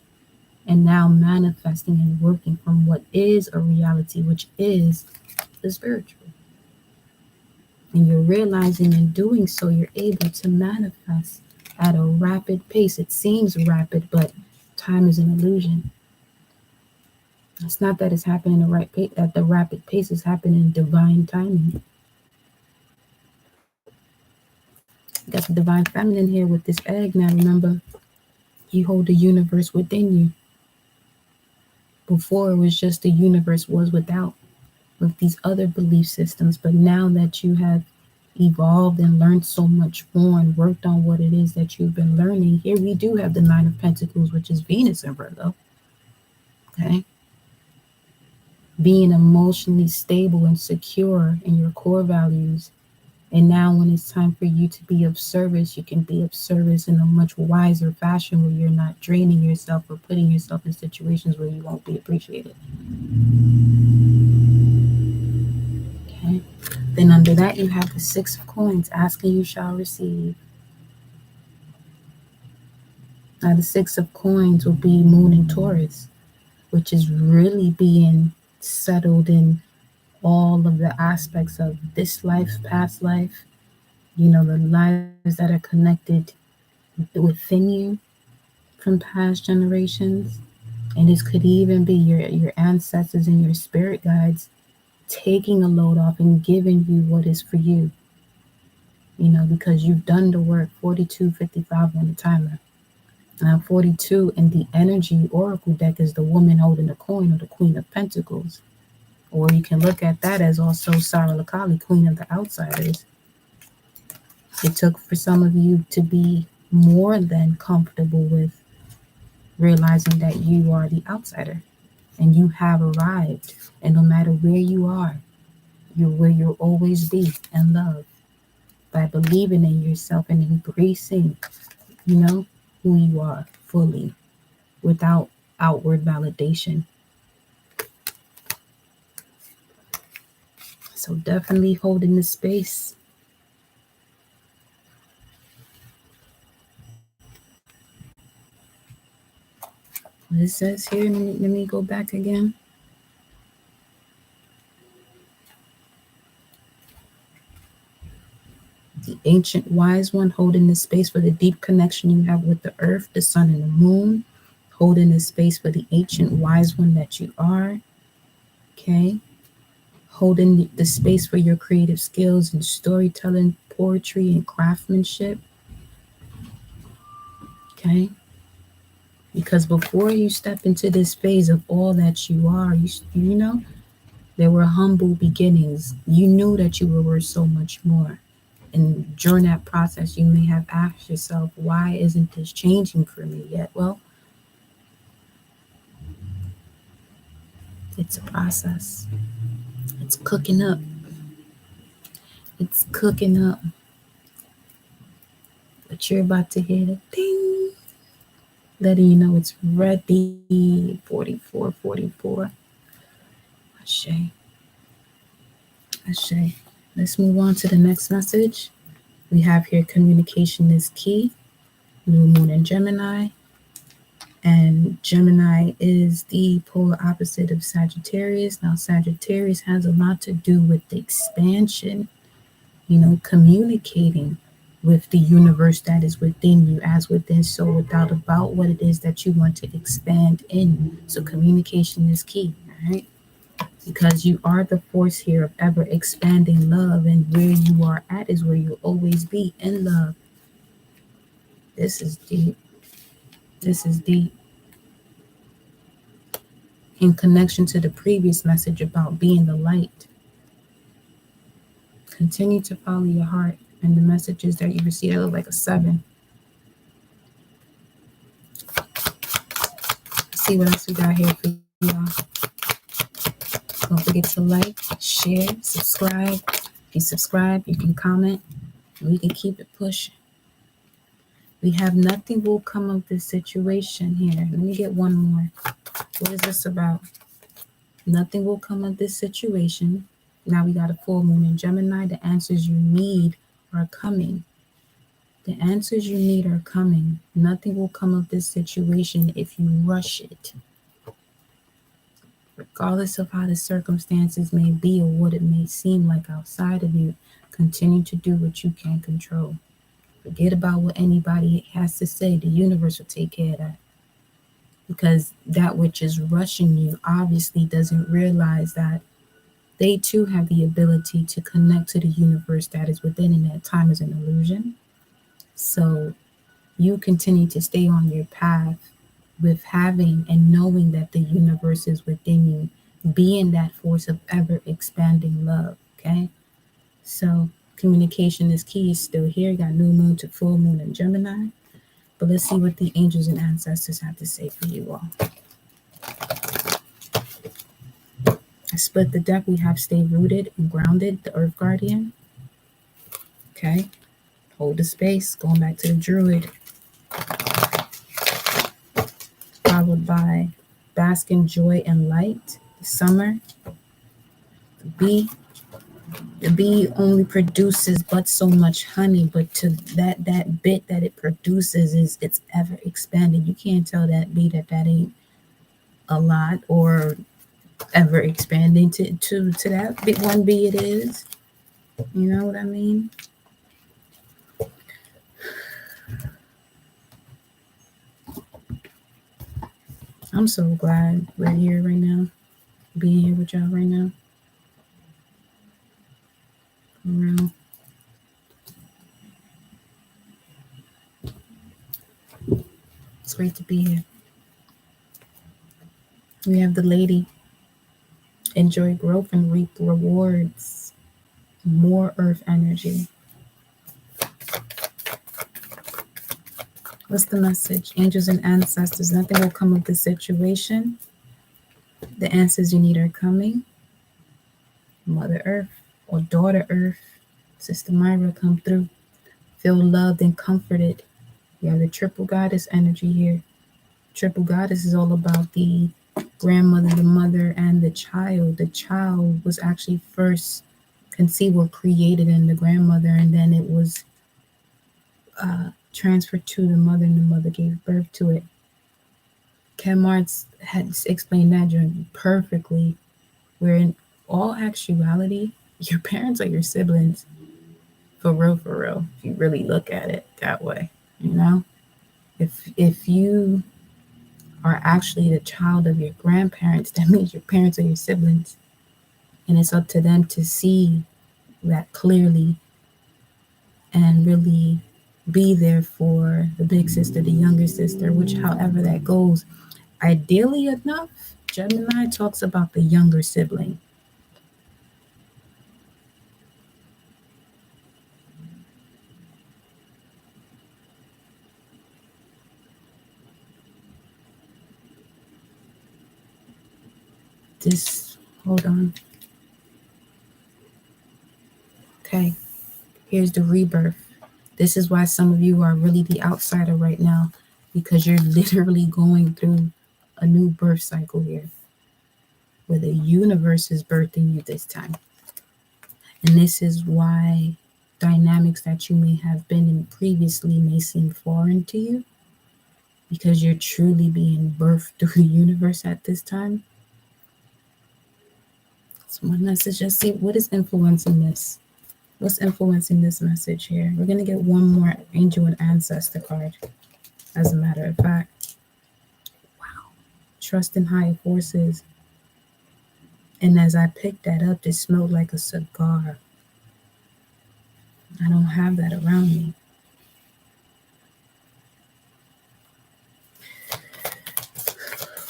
and now manifesting and working from what is a reality, which is the spiritual. And you're realizing in doing so, you're able to manifest at a rapid pace. It seems rapid, but time is an illusion. It's not that it's happening at the rapid pace. It's happening in divine timing. You got the divine feminine here with this egg. Now remember, you hold the universe within you. Before it was just the universe was without, with these other belief systems. But now that you have evolved and learned so much more and worked on what it is that you've been learning, here we do have the Nine of Pentacles, which is Venus in Virgo. Okay. Being emotionally stable and secure in your core values. And now when it's time for you to be of service, you can be of service in a much wiser fashion where you're not draining yourself or putting yourself in situations where you won't be appreciated. Okay. Then under that, you have the Six of Coins, asking you shall receive. Now the Six of Coins will be Moon in Taurus, which is really being settled in all of the aspects of this life, past life, the lives that are connected within you from past generations. And this could even be your ancestors and your spirit guides taking a load off and giving you what is for you, because you've done the work. 4255 on the timer. Now 42 in the energy oracle deck is the woman holding the coin, or the Queen of Pentacles. Or you can look at that as also Sarah Lakali, Queen of the Outsiders. It took for some of you to be more than comfortable with realizing that you are the outsider and you have arrived. And no matter where you are, you're where you'll always be in love, by believing in yourself and embracing, who you are fully without outward validation. So definitely holding the space. What it says here, let me go back again. The ancient wise one, holding the space for the deep connection you have with the earth, the sun, and the moon. Holding the space for the ancient wise one that you are. Okay. Holding the space for your creative skills and storytelling, poetry, and craftsmanship. Okay. Because before you step into this phase of all that you are, there were humble beginnings. You knew that you were worth so much more. And during that process, you may have asked yourself, why isn't this changing for me yet? Well, it's a process. It's cooking up. It's cooking up. But you're about to hear the ding, letting you know it's ready. 44, 44. Ashe. Ashe. Let's move on to the next message. We have here communication is key. New moon in Gemini. And Gemini is the polar opposite of Sagittarius. Now, Sagittarius has a lot to do with the expansion, communicating with the universe that is within you, as within, so without, about what it is that you want to expand in. So, communication is key, all right? Because you are the force here of ever expanding love, and where you are at is where you'll always be, in love. This is deep. This is deep. In connection to the previous message about being the light, continue to follow your heart and the messages that you receive. That look like a 7. Let's see what else we got here for y'all. Don't forget to like, share, subscribe. If you subscribe, you can comment. We can keep it pushing. We have nothing will come of this situation here. Let me get one more. What is this about? Nothing will come of this situation. Now we got a full moon in Gemini. The answers you need are coming. The answers you need are coming. Nothing will come of this situation if you rush it. Regardless of how the circumstances may be or what it may seem like outside of you, continue to do what you can control. Forget about what anybody has to say. The universe will take care of that. Because that which is rushing you obviously doesn't realize that they too have the ability to connect to the universe that is within, and that time is an illusion. So you continue to stay on your path with having and knowing that the universe is within you, being that force of ever expanding love. Okay, so communication is key. Is still here. You got new moon to full moon in Gemini. But let's see what the angels and ancestors have to say for you all. I split the deck. We have stay rooted and grounded, the Earth Guardian. Okay, hold the space. Going back to the druid. Followed by bask in joy and light, the summer. The bee only produces but so much honey, but to that bit that it produces is it's ever expanding. You can't tell that bee that ain't a lot or ever expanding. To that big one bee it is. You know what I mean? I'm so glad we're here right now, being here with y'all right now. Around. It's great to be here. We have the lady. Enjoy growth and reap rewards. More earth energy. What's the message? Angels and ancestors. Nothing will come of this situation. The answers you need are coming. Mother Earth or Daughter Earth. Sister Myra, come through. Feel loved and comforted. You have the triple goddess energy here. Triple goddess is all about the grandmother, the mother, and the child. The child was actually first conceived or created in the grandmother, and then it was transferred to the mother, and the mother gave birth to it. Ken Martz had explained that perfectly, where in all actuality, your parents are your siblings. For real, if you really look at it that way, you know? If you are actually the child of your grandparents, that means your parents are your siblings. And it's up to them to see that clearly and really be there for the big sister, the younger sister, which however that goes. Ideally enough, Gemini talks about the younger sibling. Hold on. Okay, here's the rebirth. This is why some of you are really the outsider right now, because you're literally going through a new birth cycle here, where the universe is birthing you this time. And this is why dynamics that you may have been in previously may seem foreign to you. because you're truly being birthed through the universe at this time. So my message, let's see what is influencing this. What's influencing this message here? We're going to get one more angel and ancestor card, as a matter of fact. Wow. Trust in higher forces. And as I picked that up, it smelled like a cigar. I don't have that around me.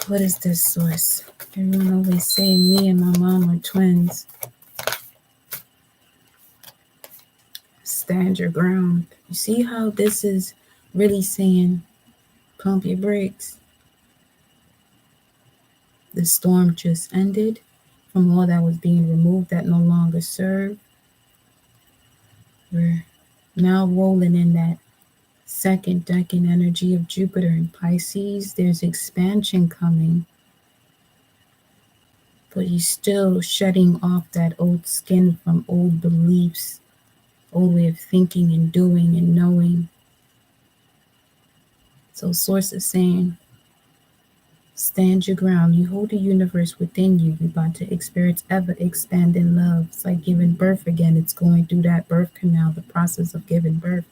What is this source? Everyone always say me and my mom are twins. Stand your ground. You see how this is really saying pump your brakes? The storm just ended from all that was being removed that no longer served. We're now rolling in that second decan energy of Jupiter and Pisces. There's expansion coming, but you're still shedding off that old skin from old beliefs, old way of thinking and doing and knowing. So source is saying, stand your ground. You hold the universe within you. You're about to experience ever expanding love. It's like giving birth again. It's going through that birth canal, the process of giving birth.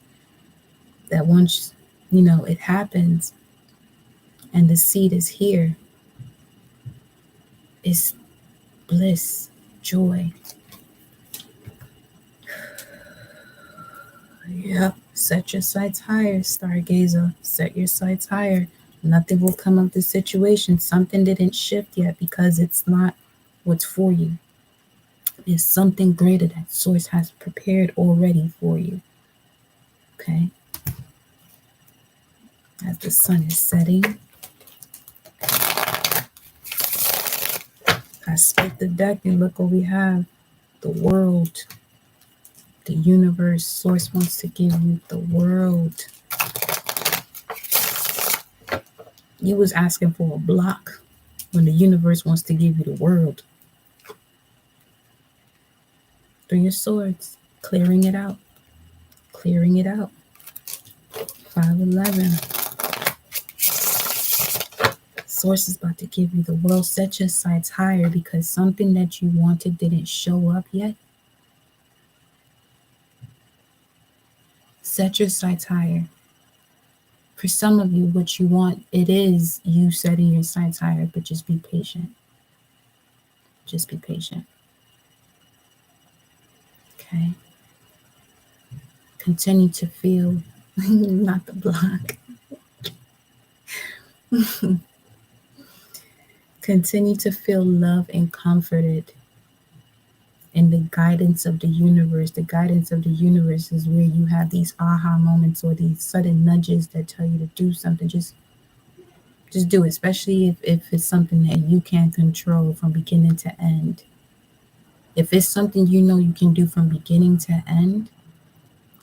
That once, it happens and the seed is here, it's bliss, joy. Yep. Set your sights higher, stargazer. Set your sights higher. Nothing will come of the situation. Something didn't shift yet because it's not what's for you. There's something greater that source has prepared already for you. Okay? As the sun is setting, I split the deck and look what we have. The world. The universe. Source wants to give you the world. You was asking for a block when the universe wants to give you the world. Three of Swords. Clearing it out. Clearing it out. 511. Source is about to give you the world. Set your sights higher because something that you wanted didn't show up yet. Set your sights higher. For some of you, what you want, it is you setting your sights higher, but just be patient. Just be patient. Okay? Continue to feel, not the block. Continue to feel loved and comforted in the guidance of the universe. The guidance of the universe is where you have these aha moments or these sudden nudges that tell you to do something. Just do it, especially if it's something that you can't control from beginning to end. If it's something you know you can do from beginning to end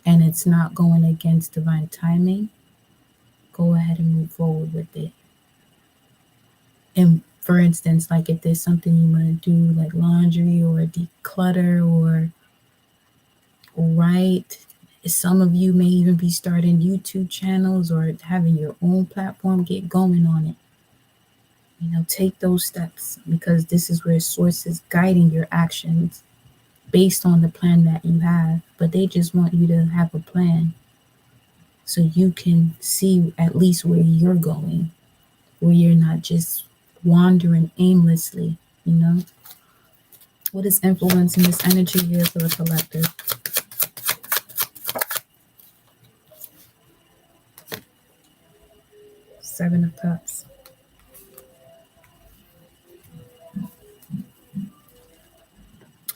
and it's not going against divine timing, go ahead and move forward with it. And for instance, like if there's something you want to do, like laundry or declutter or write, some of you may even be starting YouTube channels or having your own platform. Get going on it. Take those steps because this is where source is guiding your actions based on the plan that you have. But they just want you to have a plan so you can see at least where you're going, where you're not just wandering aimlessly. What is influencing this energy here for the collective? Seven of Cups.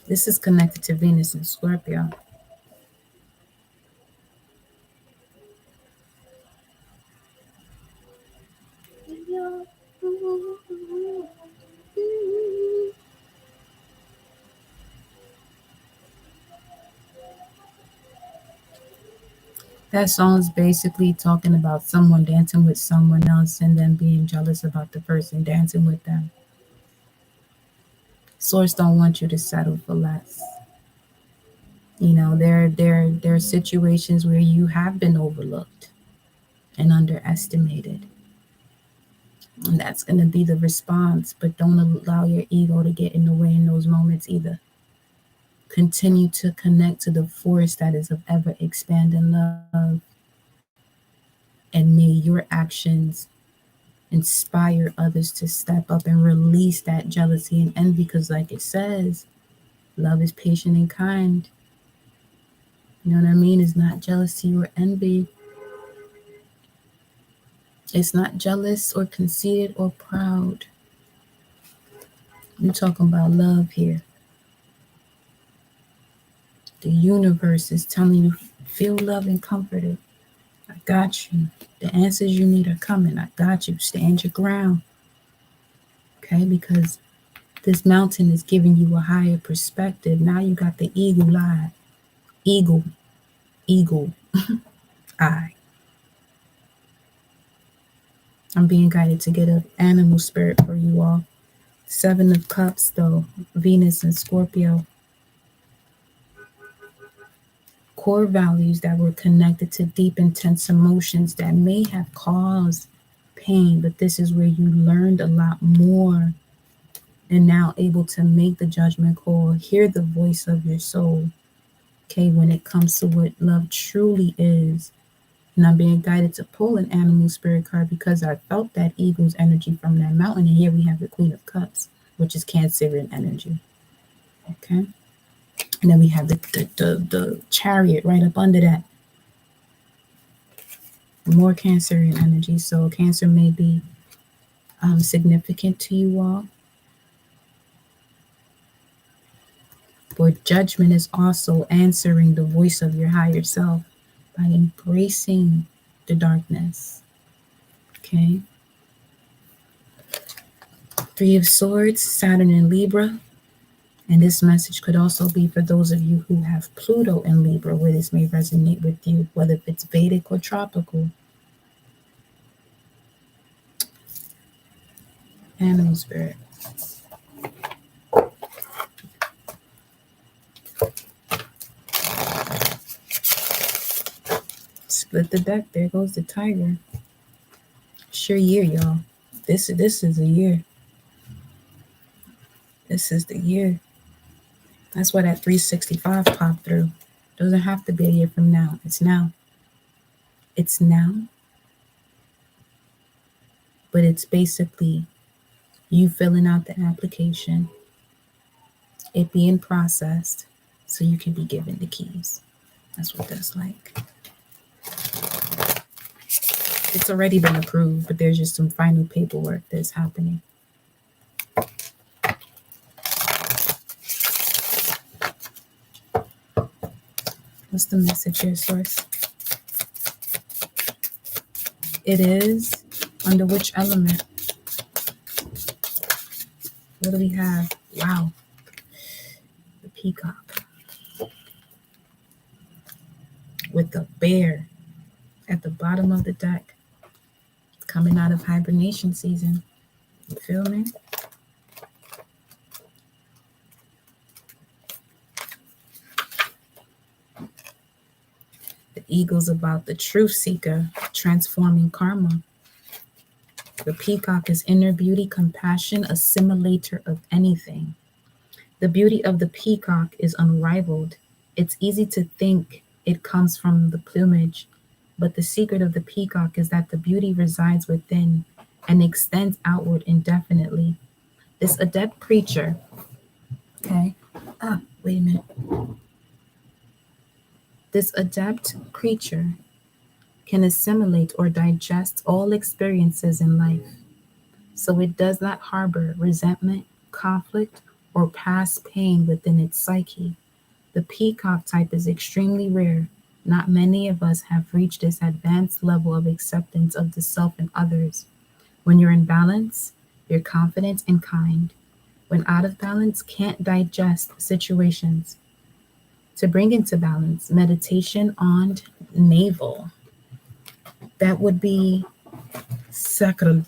This is connected to Venus and Scorpio. That song is basically talking about someone dancing with someone else and then being jealous about the person dancing with them. Source don't want you to settle for less. There are situations where you have been overlooked and underestimated. And that's going to be the response. But don't allow your ego to get in the way in those moments either. Continue to connect to the force that is of ever expanding love. And may your actions inspire others to step up and release that jealousy and envy. Because, like it says, love is patient and kind. You know what I mean? It's not jealousy or envy. It's not jealous or conceited or proud. We're talking about love here. The universe is telling you, feel love and comforted. I got you. The answers you need are coming. I got you. Stand your ground. Okay? Because this mountain is giving you a higher perspective. Now you got the eagle eye. Eagle eye. I'm being guided to get an animal spirit for you all. 7 of Cups, though. Venus and Scorpio. Core values that were connected to deep, intense emotions that may have caused pain, but this is where you learned a lot more and now able to make the judgment call, hear the voice of your soul, okay, when it comes to what love truly is. And I'm being guided to pull an animal spirit card because I felt that eagle's energy from that mountain. And here we have the Queen of Cups, which is Cancerian energy, okay? And then we have the Chariot right up under that. More Cancerian energy. So Cancer may be significant to you all. But judgment is also answering the voice of your higher self by embracing the darkness. Okay. 3 of Swords, Saturn and Libra. And this message could also be for those of you who have Pluto in Libra, where this may resonate with you, whether it's Vedic or tropical. Animal spirit. Split the deck. There goes the tiger. It's your year, y'all. This is a year. This is the year. That's why that 365 popped through. Doesn't have to be a year from now. It's now. It's now. But it's basically you filling out the application, it being processed, so you can be given the keys. That's what that's like. It's already been approved, but there's just some final paperwork that's happening. What's the message here, Source? It is under which element? What do we have? Wow. The peacock. With the bear at the bottom of the deck. Coming out of hibernation season. You feel me? The eagle's about the truth seeker, transforming karma. The peacock is inner beauty, compassion, assimilator of anything. The beauty of the peacock is unrivaled. It's easy to think it comes from the plumage, but the secret of the peacock is that the beauty resides within and extends outward indefinitely. This adept creature, okay, wait a minute. This adept creature can assimilate or digest all experiences in life, so it does not harbor resentment, conflict, or past pain within its psyche. The peacock type is extremely rare. Not many of us have reached this advanced level of acceptance of the self and others. When you're in balance, you're confident and kind. When out of balance, can't digest situations. To bring into balance, meditation on navel. That would be sacral.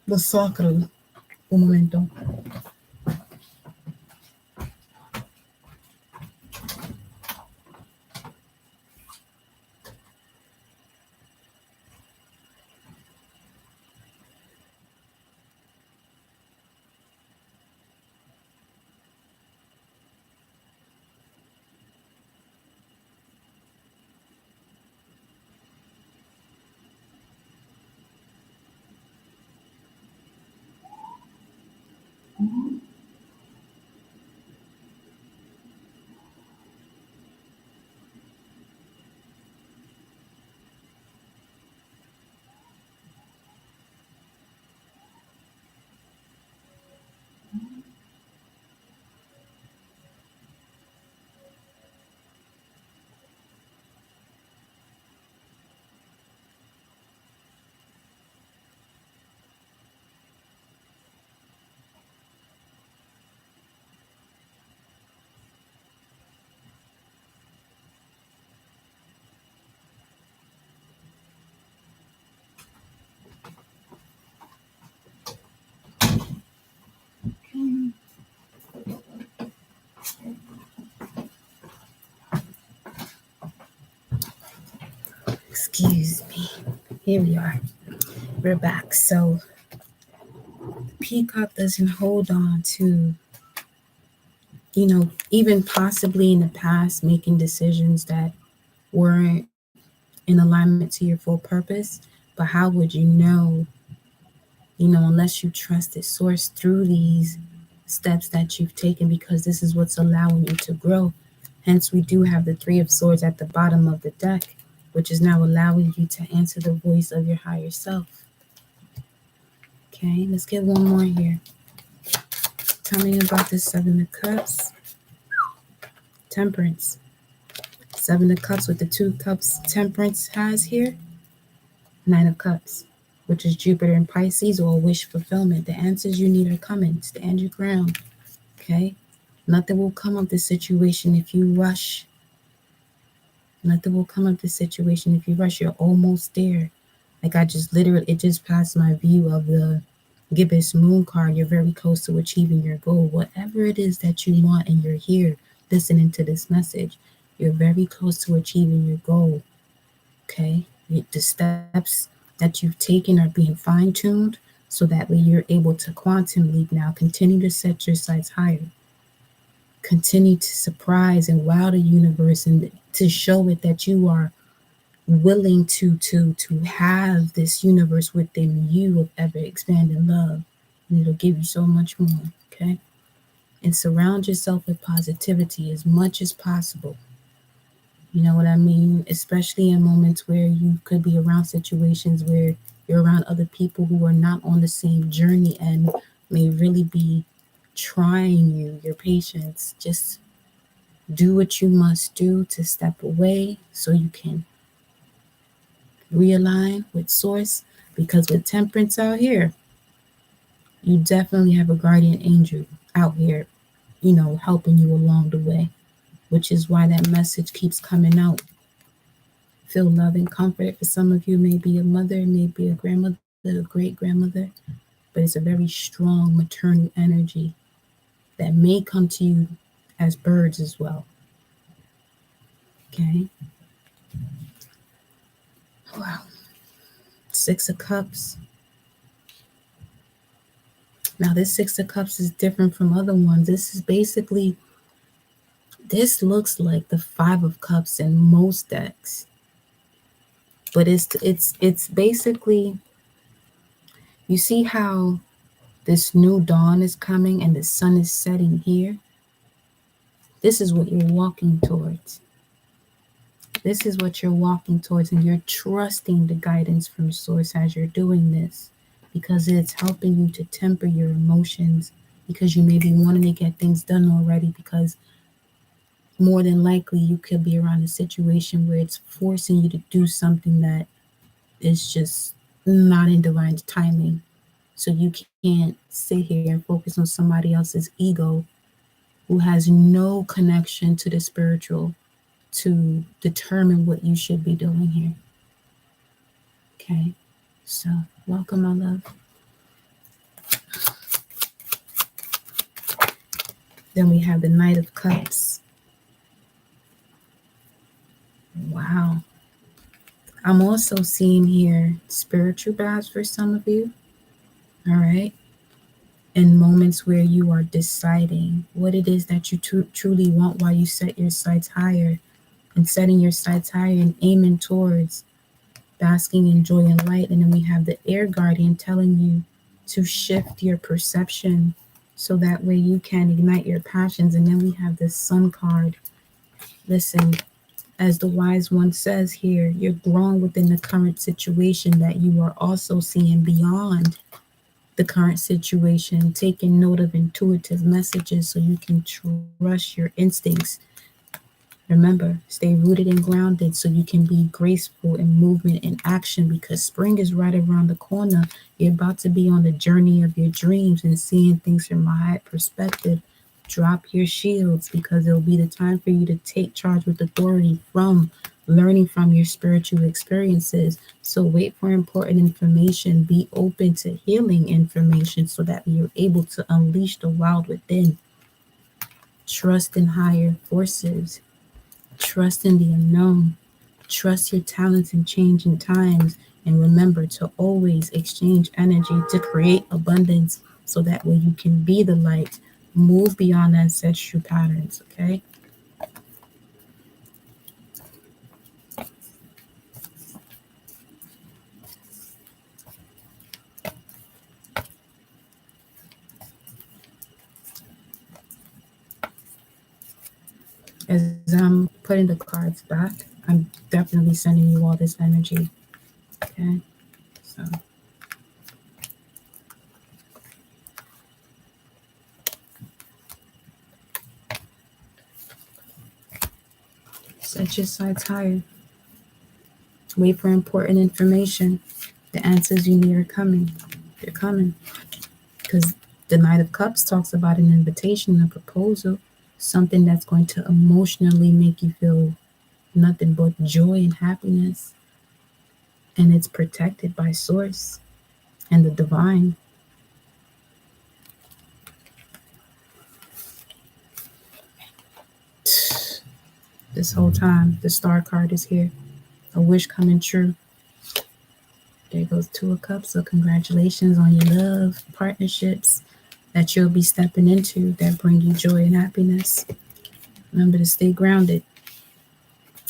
The sacral. Un momento. Excuse me. Here we are. We're back. So Peacock doesn't hold on to, even possibly in the past making decisions that weren't in alignment to your full purpose. But how would you know, unless you trusted source through these steps that you've taken, because this is what's allowing you to grow. Hence, we do have the Three of Swords at the bottom of the deck, which is now allowing you to answer the voice of your higher self. Okay, let's get one more here. Tell me about the Seven of Cups. Temperance. Seven of Cups with the two cups Temperance has here. Nine of Cups, which is Jupiter and Pisces, or wish fulfillment. The answers you need are coming. Stand your ground. Okay? Nothing will come of this situation if you rush. Nothing will come of this situation if you rush. You're almost there. Like it just passed my view of the gibbous moon card. You're very close to achieving your goal. Whatever it is that you want and you're here listening to this message, you're very close to achieving your goal. Okay? The steps that you've taken are being fine-tuned so that way you're able to quantum leap now. Continue to set your sights higher. Continue to surprise and wow the universe and to show it that you are willing to have this universe within you of ever expanding love. And it'll give you so much more, okay? And surround yourself with positivity as much as possible. You know what I mean? Especially in moments where you could be around situations where you're around other people who are not on the same journey and may really be trying your patience. Just do what you must do to step away so you can realign with source, because with Temperance out here, you definitely have a guardian angel out here, helping you along the way, which is why that message keeps coming out. Feel love and comfort. For some of you, maybe a mother, maybe a grandmother, a great grandmother, but it's a very strong maternal energy that may come to you as birds as well. Okay. Wow. Six of Cups. Now, this Six of Cups is different from other ones. This looks like the Five of Cups in most decks. But it's basically, you see how this new dawn is coming and the sun is setting here? This is what you're walking towards. This is what you're walking towards, and you're trusting the guidance from source as you're doing this, because it's helping you to temper your emotions, because you may be wanting to get things done already, because more than likely you could be around a situation where it's forcing you to do something that is just not in divine timing. So you can't sit here and focus on somebody else's ego who has no connection to the spiritual to determine what you should be doing here. Okay, so welcome, my love. Then we have the Knight of Cups. Wow. I'm also seeing here spiritual baths for some of you. All right. In moments where you are deciding what it is that you truly want while you set your sights higher, and setting your sights higher and aiming towards basking in joy and light. And then we have the air guardian telling you to shift your perception so that way you can ignite your passions. And then we have the Sun card. Listen, as the wise one says here, you're growing within the current situation, that you are also seeing beyond the current situation, taking note of intuitive messages so you can trust your instincts. Remember, stay rooted and grounded so you can be graceful in movement and action, because spring is right around the corner. You're about to be on the journey of your dreams and seeing things from a high perspective. Drop your shields, because it'll be the time for you to take charge with authority from learning from your spiritual experiences. So wait for important information. Be open to healing information so that you're able to unleash the wild within. Trust in higher forces. Trust in the unknown. Trust your talents in changing times, and remember to always exchange energy to create abundance so that way you can be the light, move beyond ancestral patterns, okay? As I'm putting the cards back, I'm definitely sending you all this energy, okay? So set your sights higher. Wait for important information. The answers you need are coming. They're coming. Because the Knight of Cups talks about an invitation, a proposal, something that's going to emotionally make you feel nothing but joy and happiness. And it's protected by Source and the divine. This whole time, the Star card is here. A wish coming true. There goes Two of Cups. So congratulations on your love, partnerships that you'll be stepping into that bring you joy and happiness. Remember to stay grounded.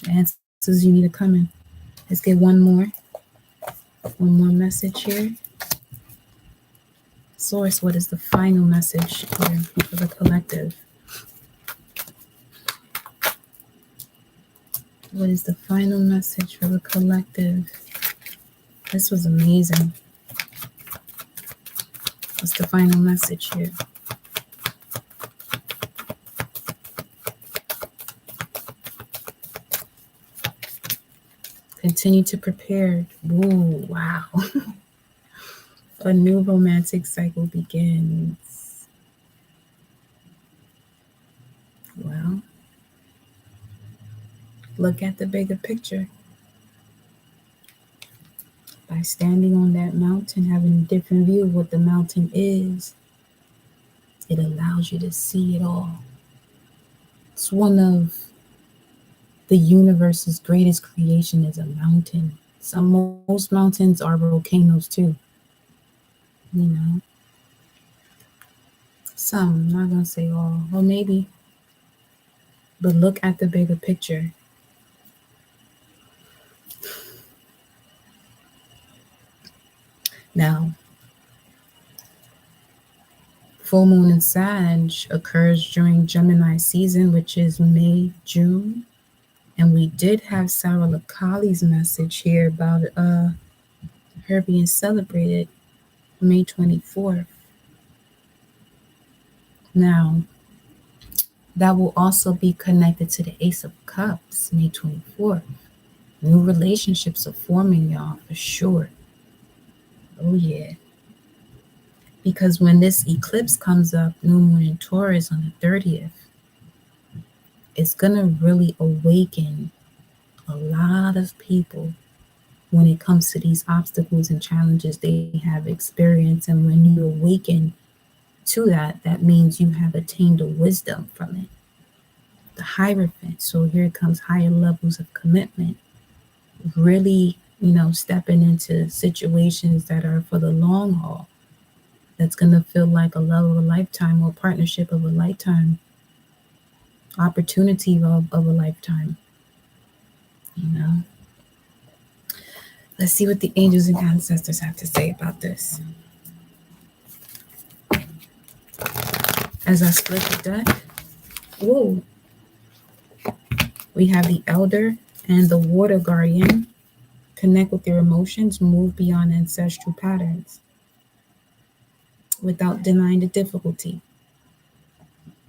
The answers you need are coming. Let's get one more. One more message here. Source, what is the final message here for the collective? What is the final message for the collective? This was amazing. What's the final message here? Continue to prepare. Ooh, wow. A new romantic cycle begins. Well, look at the bigger picture. By standing on that mountain, having a different view of what the mountain is, it allows you to see it all. It's one of the universe's greatest creation is a mountain. Most mountains are volcanoes too. You know, some, I'm not gonna say all, or maybe, but look at the bigger picture. Now, full moon in Sag occurs during Gemini season, which is May, June. And we did have Sarah Lakali's message here about her being celebrated May 24th. Now, that will also be connected to the Ace of Cups, May 24th. New relationships are forming, y'all, for sure. Oh, yeah. Because when this eclipse comes up, new moon in Taurus on the 30th, it's going to really awaken a lot of people when it comes to these obstacles and challenges they have experienced. And when you awaken to that, that means you have attained a wisdom from it. The Hierophant. So here comes higher levels of commitment. Really, stepping into situations that are for the long haul. That's going to feel like a love of a lifetime or partnership of a lifetime. Opportunity of a lifetime. Let's see what the angels and ancestors have to say about this. As I split the deck, whoa, we have the Elder and the Water Guardian. Connect with your emotions, move beyond ancestral patterns without denying the difficulty.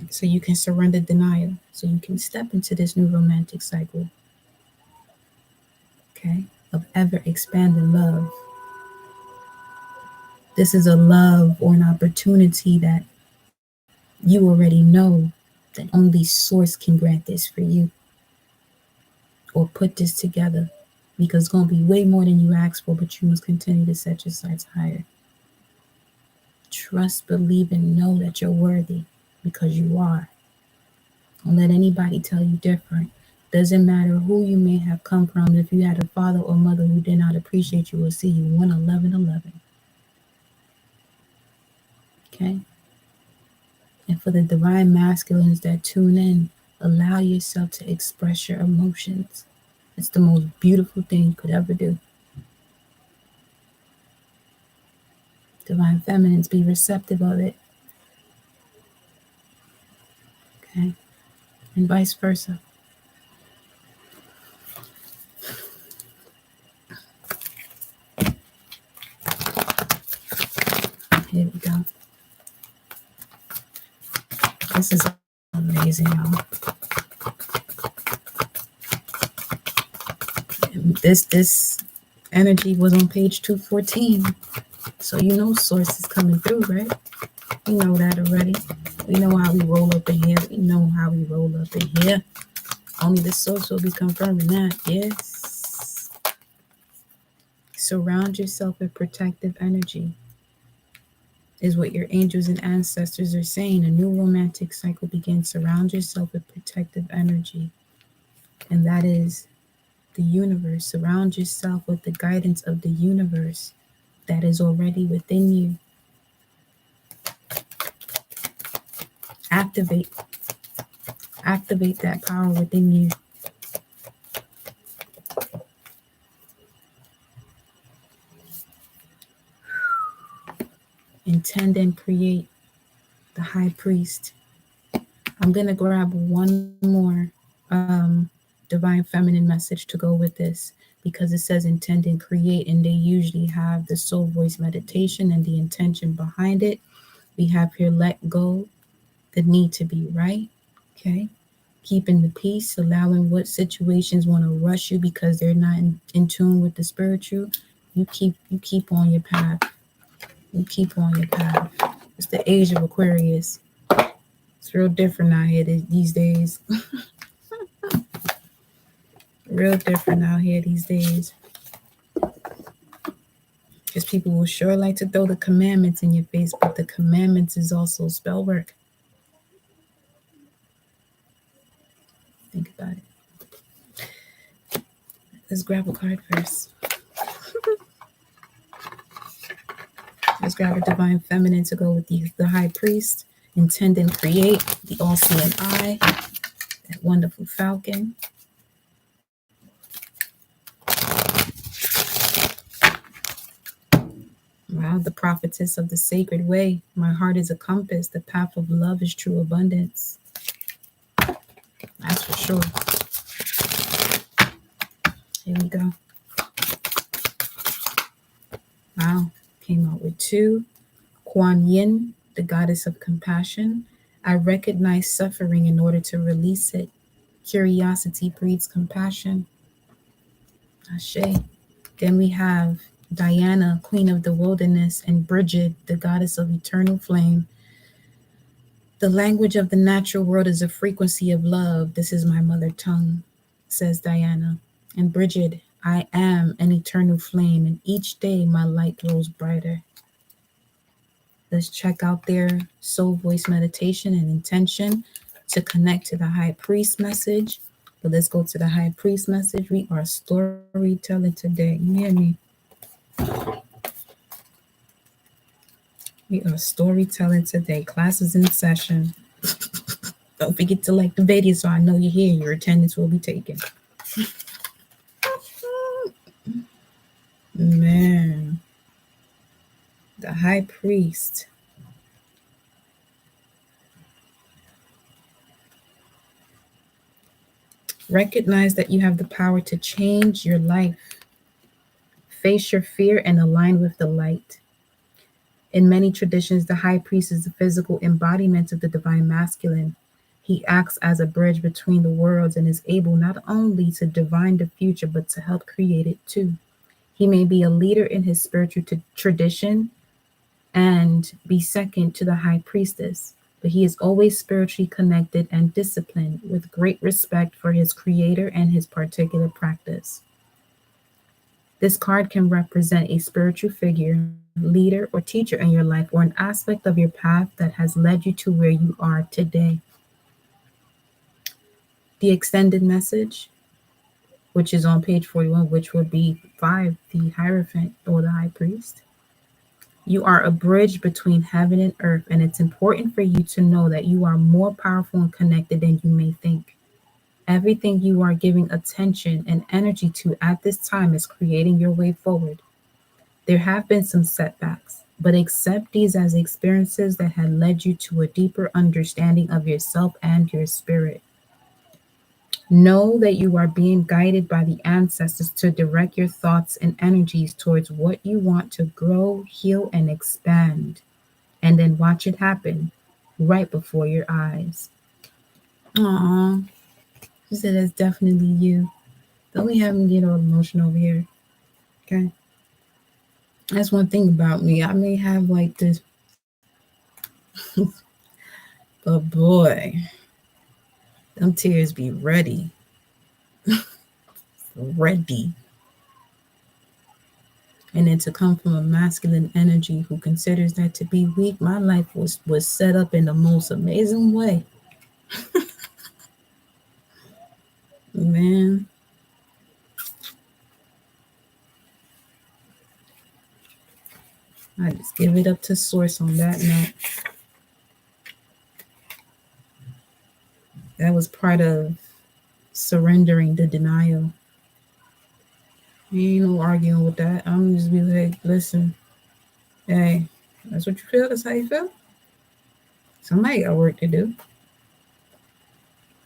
So you can surrender denial, so you can step into this new romantic cycle, okay, of ever expanding love. This is a love or an opportunity that you already know that only Source can grant this for you or put this together, because it's going to be way more than you asked for, but you must continue to set your sights higher. Trust, believe, and know that you're worthy, because you are. Don't let anybody tell you different. Doesn't matter who you may have come from. If you had a father or mother who did not appreciate you or see you, 11111. Okay? And for the divine masculines that tune in, allow yourself to express your emotions. It's the most beautiful thing you could ever do. Divine feminines, be receptive of it. Okay? And vice versa. Here we go. This is amazing, y'all. This energy was on page 214. So you know source is coming through, right? You know that already. We know how we roll up in here. We know how we roll up in here. Only the source will be confirming that. Yes. Surround yourself with protective energy, is what your angels and ancestors are saying. A new romantic cycle begins. Surround yourself with protective energy. And that is the universe. Surround yourself with the guidance of the universe that is already within you. Activate that power within you. Intend and create the high priest. I'm going to grab one more divine feminine message to go with this, because it says intend and create, and they usually have the soul voice meditation and the intention behind it. We have here let go, the need to be right. Okay. Keeping the peace, allowing what situations want to rush you because they're not in tune with the spiritual. You keep on your path. You keep on your path. It's the age of Aquarius. It's real different out here these days. Real different out here these days. Because people will sure like to throw the commandments in your face, but the commandments is also spell work. Think about it. Let's grab a card first. Let's grab a divine feminine to go with the high priest. Intend and create, the all-seeing eye, that wonderful falcon. Wow, the prophetess of the sacred way. My heart is a compass. The path of love is true abundance. That's for sure. Here we go. Wow, came out with 2. Kuan Yin, the goddess of compassion. I recognize suffering in order to release it. Curiosity breeds compassion. Ashe. Then we have Diana, queen of the wilderness, and Bridget, the goddess of eternal flame. The language of the natural world is a frequency of love. This is my mother tongue, says Diana. And Bridget, I am an eternal flame, and each day my light grows brighter. Let's check out their soul voice meditation and intention to connect to the high priest message. But let's go to the high priest message. We are storytelling today. You hear me? We are storytelling today. Class is in session. Don't forget to like the video so I know you're here. Your attendance will be taken. Man. The high priest. Recognize that you have the power to change your life. Face your fear and align with the light. In many traditions, the high priest is the physical embodiment of the divine masculine. He acts as a bridge between the worlds and is able not only to divine the future, but to help create it too. He may be a leader in his spiritual tradition and be second to the high priestess, but he is always spiritually connected and disciplined with great respect for his creator and his particular practice. This card can represent a spiritual figure, leader, or teacher in your life, or an aspect of your path that has led you to where you are today. The extended message, which is on page 41, which would be 5, the Hierophant or the High Priest. You are a bridge between heaven and earth, and it's important for you to know that you are more powerful and connected than you may think. Everything you are giving attention and energy to at this time is creating your way forward. There have been some setbacks, but accept these as experiences that had led you to a deeper understanding of yourself and your spirit. Know that you are being guided by the ancestors to direct your thoughts and energies towards what you want to grow, heal, and expand. And then watch it happen right before your eyes. Aww. She said that's definitely you. Don't we have me get all emotional over here? Okay. That's one thing about me. I may have like this, but boy, them tears be ready. Ready. And then to come from a masculine energy who considers that to be weak, my life was set up in the most amazing way. Man, I just give it up to source on that note. That was part of surrendering the denial. Ain't no arguing with that. I'm just be like, listen, hey, that's what you feel. That's how you feel. Somebody got work to do.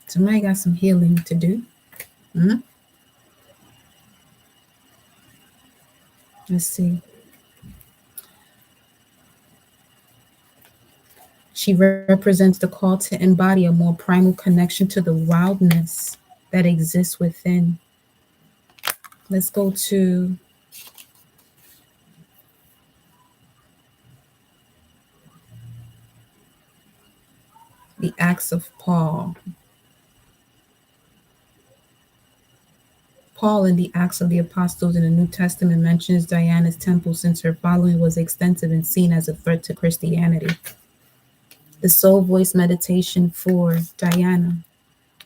Somebody got some healing to do. Let's see. She represents the call to embody a more primal connection to the wildness that exists within. Let's go to the Acts of Paul. Paul in the Acts of the Apostles in the New Testament mentions Diana's temple since her following was extensive and seen as a threat to Christianity. The soul voice meditation for Diana.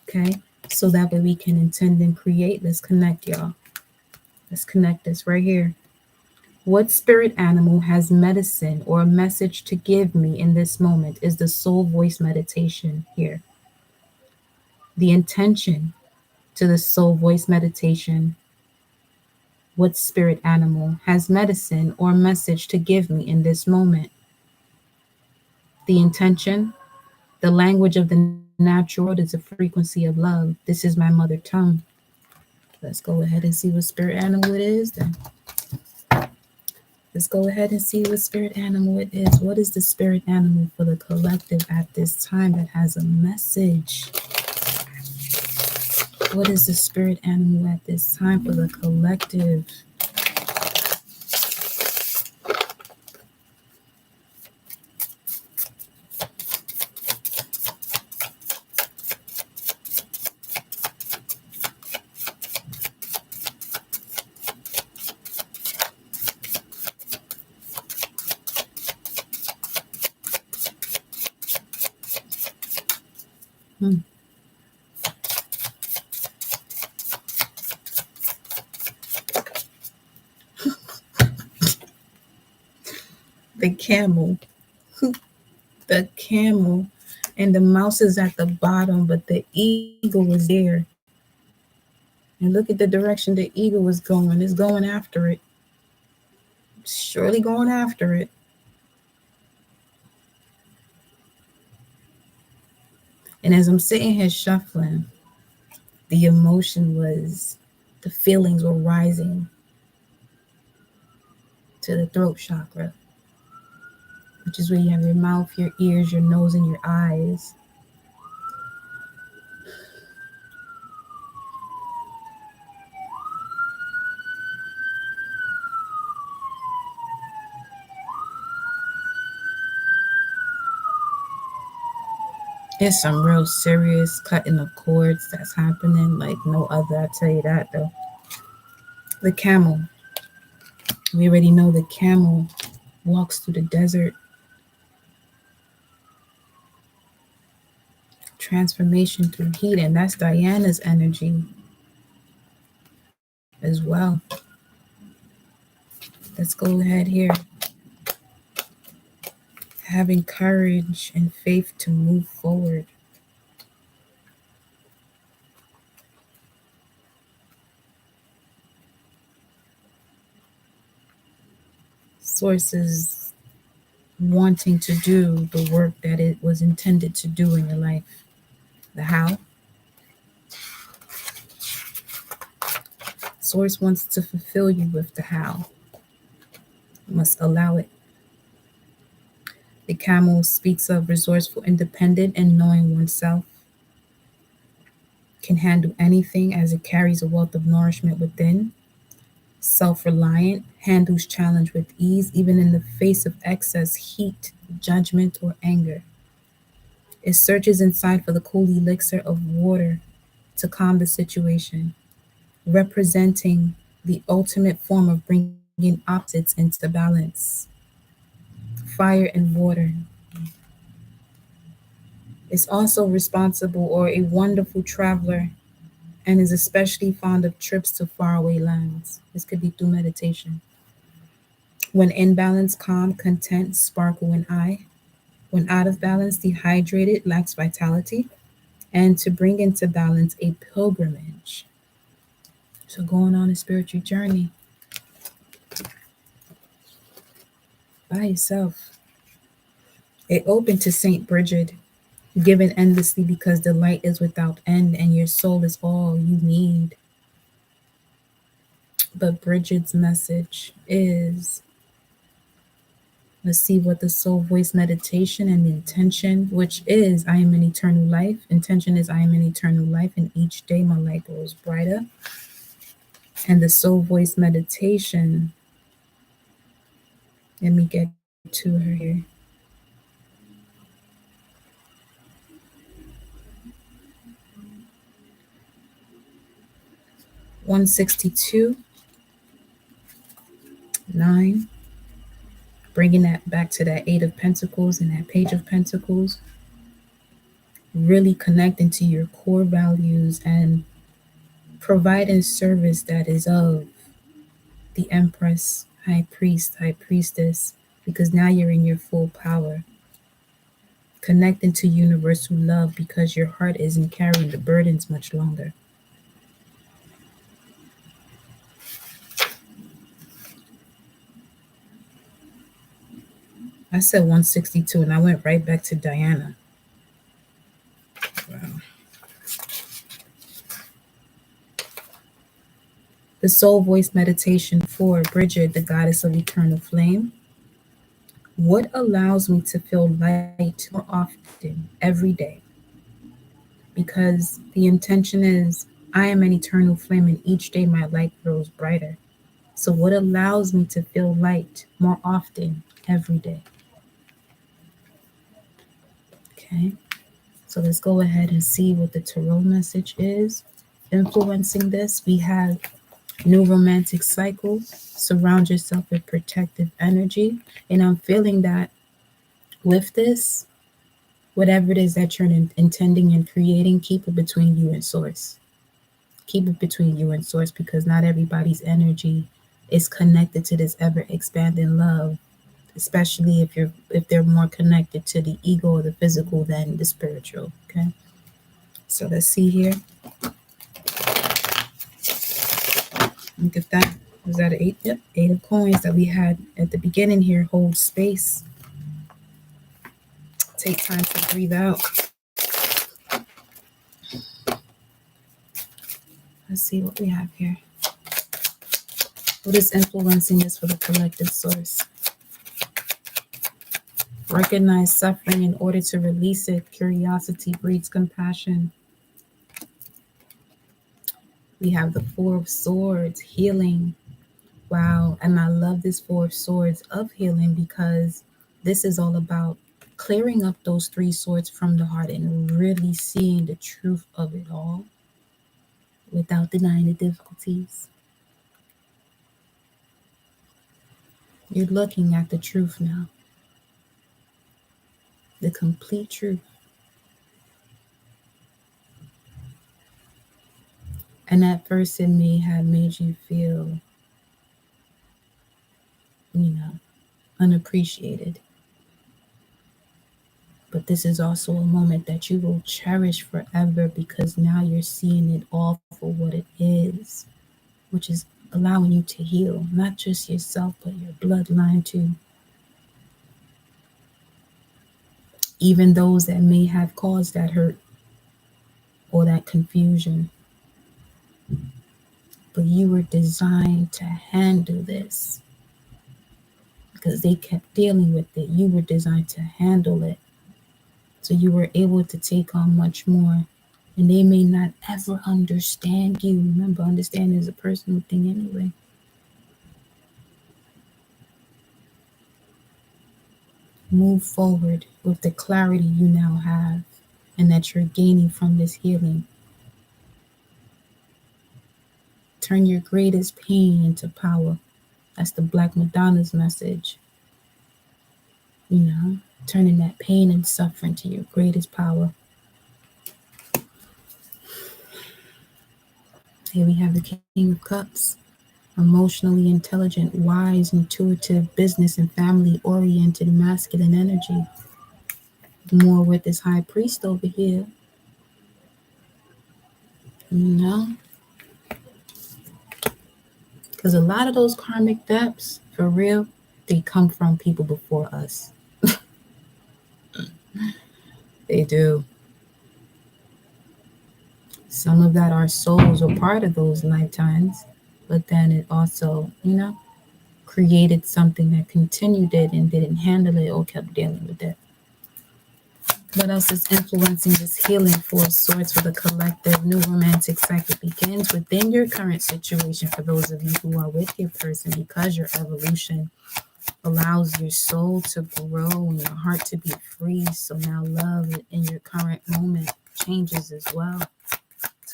Okay, so that way we can intend and create. Let's connect, y'all. Let's connect this right here. What spirit animal has medicine or a message to give me in this moment is the soul voice meditation here. The intention to the soul voice meditation. What spirit animal has medicine or message to give me in this moment? The intention, the language of the natural world is a frequency of love. This is my mother tongue. Let's go ahead and see what spirit animal it is then. Let's go ahead and see what spirit animal it is. What is the spirit animal for the collective at this time that has a message? What is the spirit animal at this time for the collective? The camel. The camel. And the mouse is at the bottom, but the eagle was there. And look at the direction the eagle was going. It's going after it. It's surely going after it. And as I'm sitting here shuffling, the emotion was, the feelings were rising to the throat chakra, which is where you have your mouth, your ears, your nose, and your eyes. It's some real serious cutting of cords that's happening like no other. I tell you that though. The camel. We already know the camel walks through the desert, transformation through heat, and that's Diana's energy as well. Let's go ahead here. Having courage and faith to move forward. Sources wanting to do the work that it was intended to do in your life. The how. Source wants to fulfill you with the how. You must allow it. The camel speaks of resourceful, independent, and knowing oneself. Can handle anything as it carries a wealth of nourishment within. Self-reliant, handles challenge with ease, even in the face of excess heat, judgment, or anger. It searches inside for the cool elixir of water to calm the situation, representing the ultimate form of bringing opposites into balance. Fire and water. Is also responsible or a wonderful traveler and is especially fond of trips to faraway lands. This could be through meditation. When in balance, calm, content, sparkle in eye. When out of balance, dehydrated, lacks vitality. And to bring into balance a pilgrimage. So going on a spiritual journey by yourself. It opened to Saint Bridget, given endlessly because the light is without end and your soul is all you need. But Bridget's message is, let's see what the soul voice meditation and the intention, which is I am an eternal life. Intention is I am an eternal life, and each day my light grows brighter. And the soul voice meditation, let me get to her here. 162, 9, bringing that back to that 8 of Pentacles and that Page of Pentacles, really connecting to your core values and providing service that is of the Empress, High Priest, High Priestess, because now you're in your full power. Connecting to universal love because your heart isn't carrying the burdens much longer. I said 162 and I went right back to Diana. Wow. The soul voice meditation for Bridget, the goddess of eternal flame. What allows me to feel light more often every day? Because the intention is I am an eternal flame and each day my light grows brighter. So what allows me to feel light more often every day? Okay, so let's go ahead and see what the tarot message is. Influencing this, we have new romantic cycle. Surround yourself with protective energy. And I'm feeling that with this, whatever it is that you're intending and creating, keep it between you and source. Keep it between you and source, because not everybody's energy is connected to this ever expanding love, especially if they're more connected to the ego or the physical than the spiritual. Okay, so let's see here. Look at that. Was that an 8? Yep, 8 of coins that we had at the beginning here. Hold space. Take time to breathe out. Let's see what we have here. What is influencing this for the collective source? Recognize suffering in order to release it. Curiosity breeds compassion. We have the 4 of Swords, healing. Wow, and I love this 4 of Swords of healing because this is all about clearing up those 3 swords from the heart and really seeing the truth of it all without denying the difficulties. You're looking at the truth now, the complete truth. And at first, it may have made you feel, unappreciated. But this is also a moment that you will cherish forever because now you're seeing it all for what it is, which is allowing you to heal, not just yourself, but your bloodline too. Even those that may have caused that hurt or that confusion. But you were designed to handle this because they kept dealing with it. You were designed to handle it. So you were able to take on much more. And they may not ever understand you. Remember, understanding is a personal thing anyway. Move forward with the clarity you now have and that you're gaining from this healing. Turn your greatest pain into power. That's the Black Madonna's message. Turning that pain and suffering to your greatest power. Here we have the King of Cups. Emotionally intelligent, wise, intuitive, business and family oriented masculine energy. More with this high priest over here. Because a lot of those karmic debts, for real, they come from people before us. They do. Some of that our souls were part of those lifetimes, but then it also, created something that continued it and didn't handle it or kept dealing with it. What else is influencing this healing for Swords with a collective? New romantic cycle begins within your current situation for those of you who are with your person, because your evolution allows your soul to grow and your heart to be free. So now love in your current moment changes as well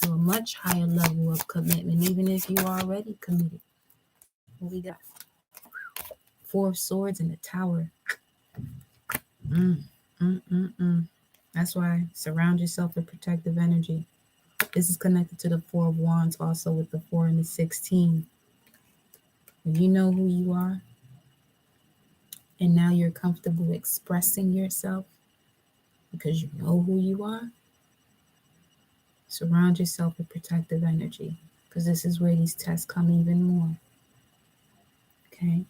to a much higher level of commitment, even if you are already committed. What we got? Four of Swords and the Tower. That's why surround yourself with protective energy. This is connected to the Four of Wands, also with the 4 and the 16. When you know who you are, and now you're comfortable expressing yourself because you know who you are, surround yourself with protective energy, because this is where these tests come even more. Okay?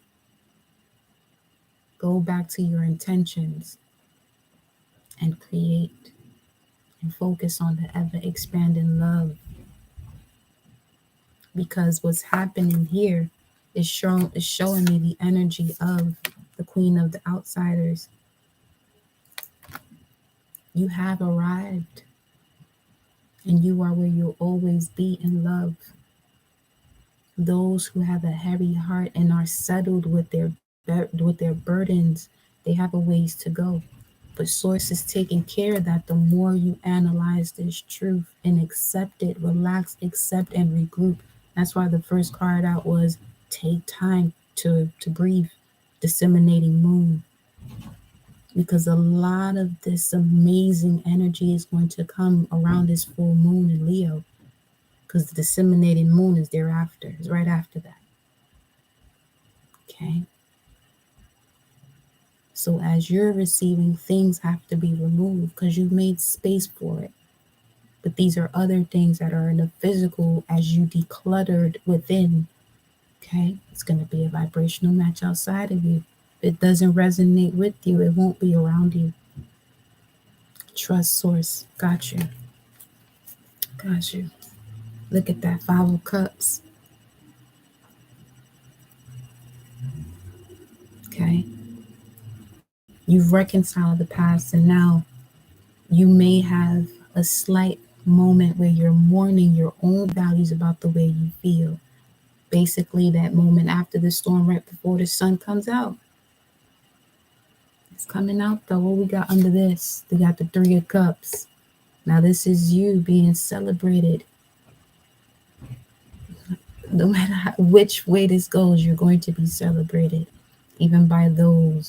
Go back to your intentions and create and focus on the ever expanding love. Because what's happening here is showing me the energy of the Queen of the Outsiders. You have arrived, and you are where you'll always be in love. Those who have a heavy heart and are settled with their burdens, they have a ways to go. But Source is taking care that the more you analyze this truth and accept it, relax, accept, and regroup. That's why the first card out was take time to breathe, disseminating moon. Because a lot of this amazing energy is going to come around this full moon in Leo. Because the disseminating moon is thereafter, it's right after that. Okay? So as you're receiving, things have to be removed because you've made space for it. But these are other things that are in the physical as you decluttered within. Okay? It's going to be a vibrational match outside of you. If it doesn't resonate with you, it won't be around you. Trust Source. Got you. Got you. Look at that 5 of Cups. Okay? You've reconciled the past, and now you may have a slight moment where you're mourning your own values about the way you feel. Basically, that moment after the storm, right before the sun comes out. It's coming out, though. What we got under this? We got the 3 of Cups. Now, this is you being celebrated. No matter which way this goes, you're going to be celebrated, even by those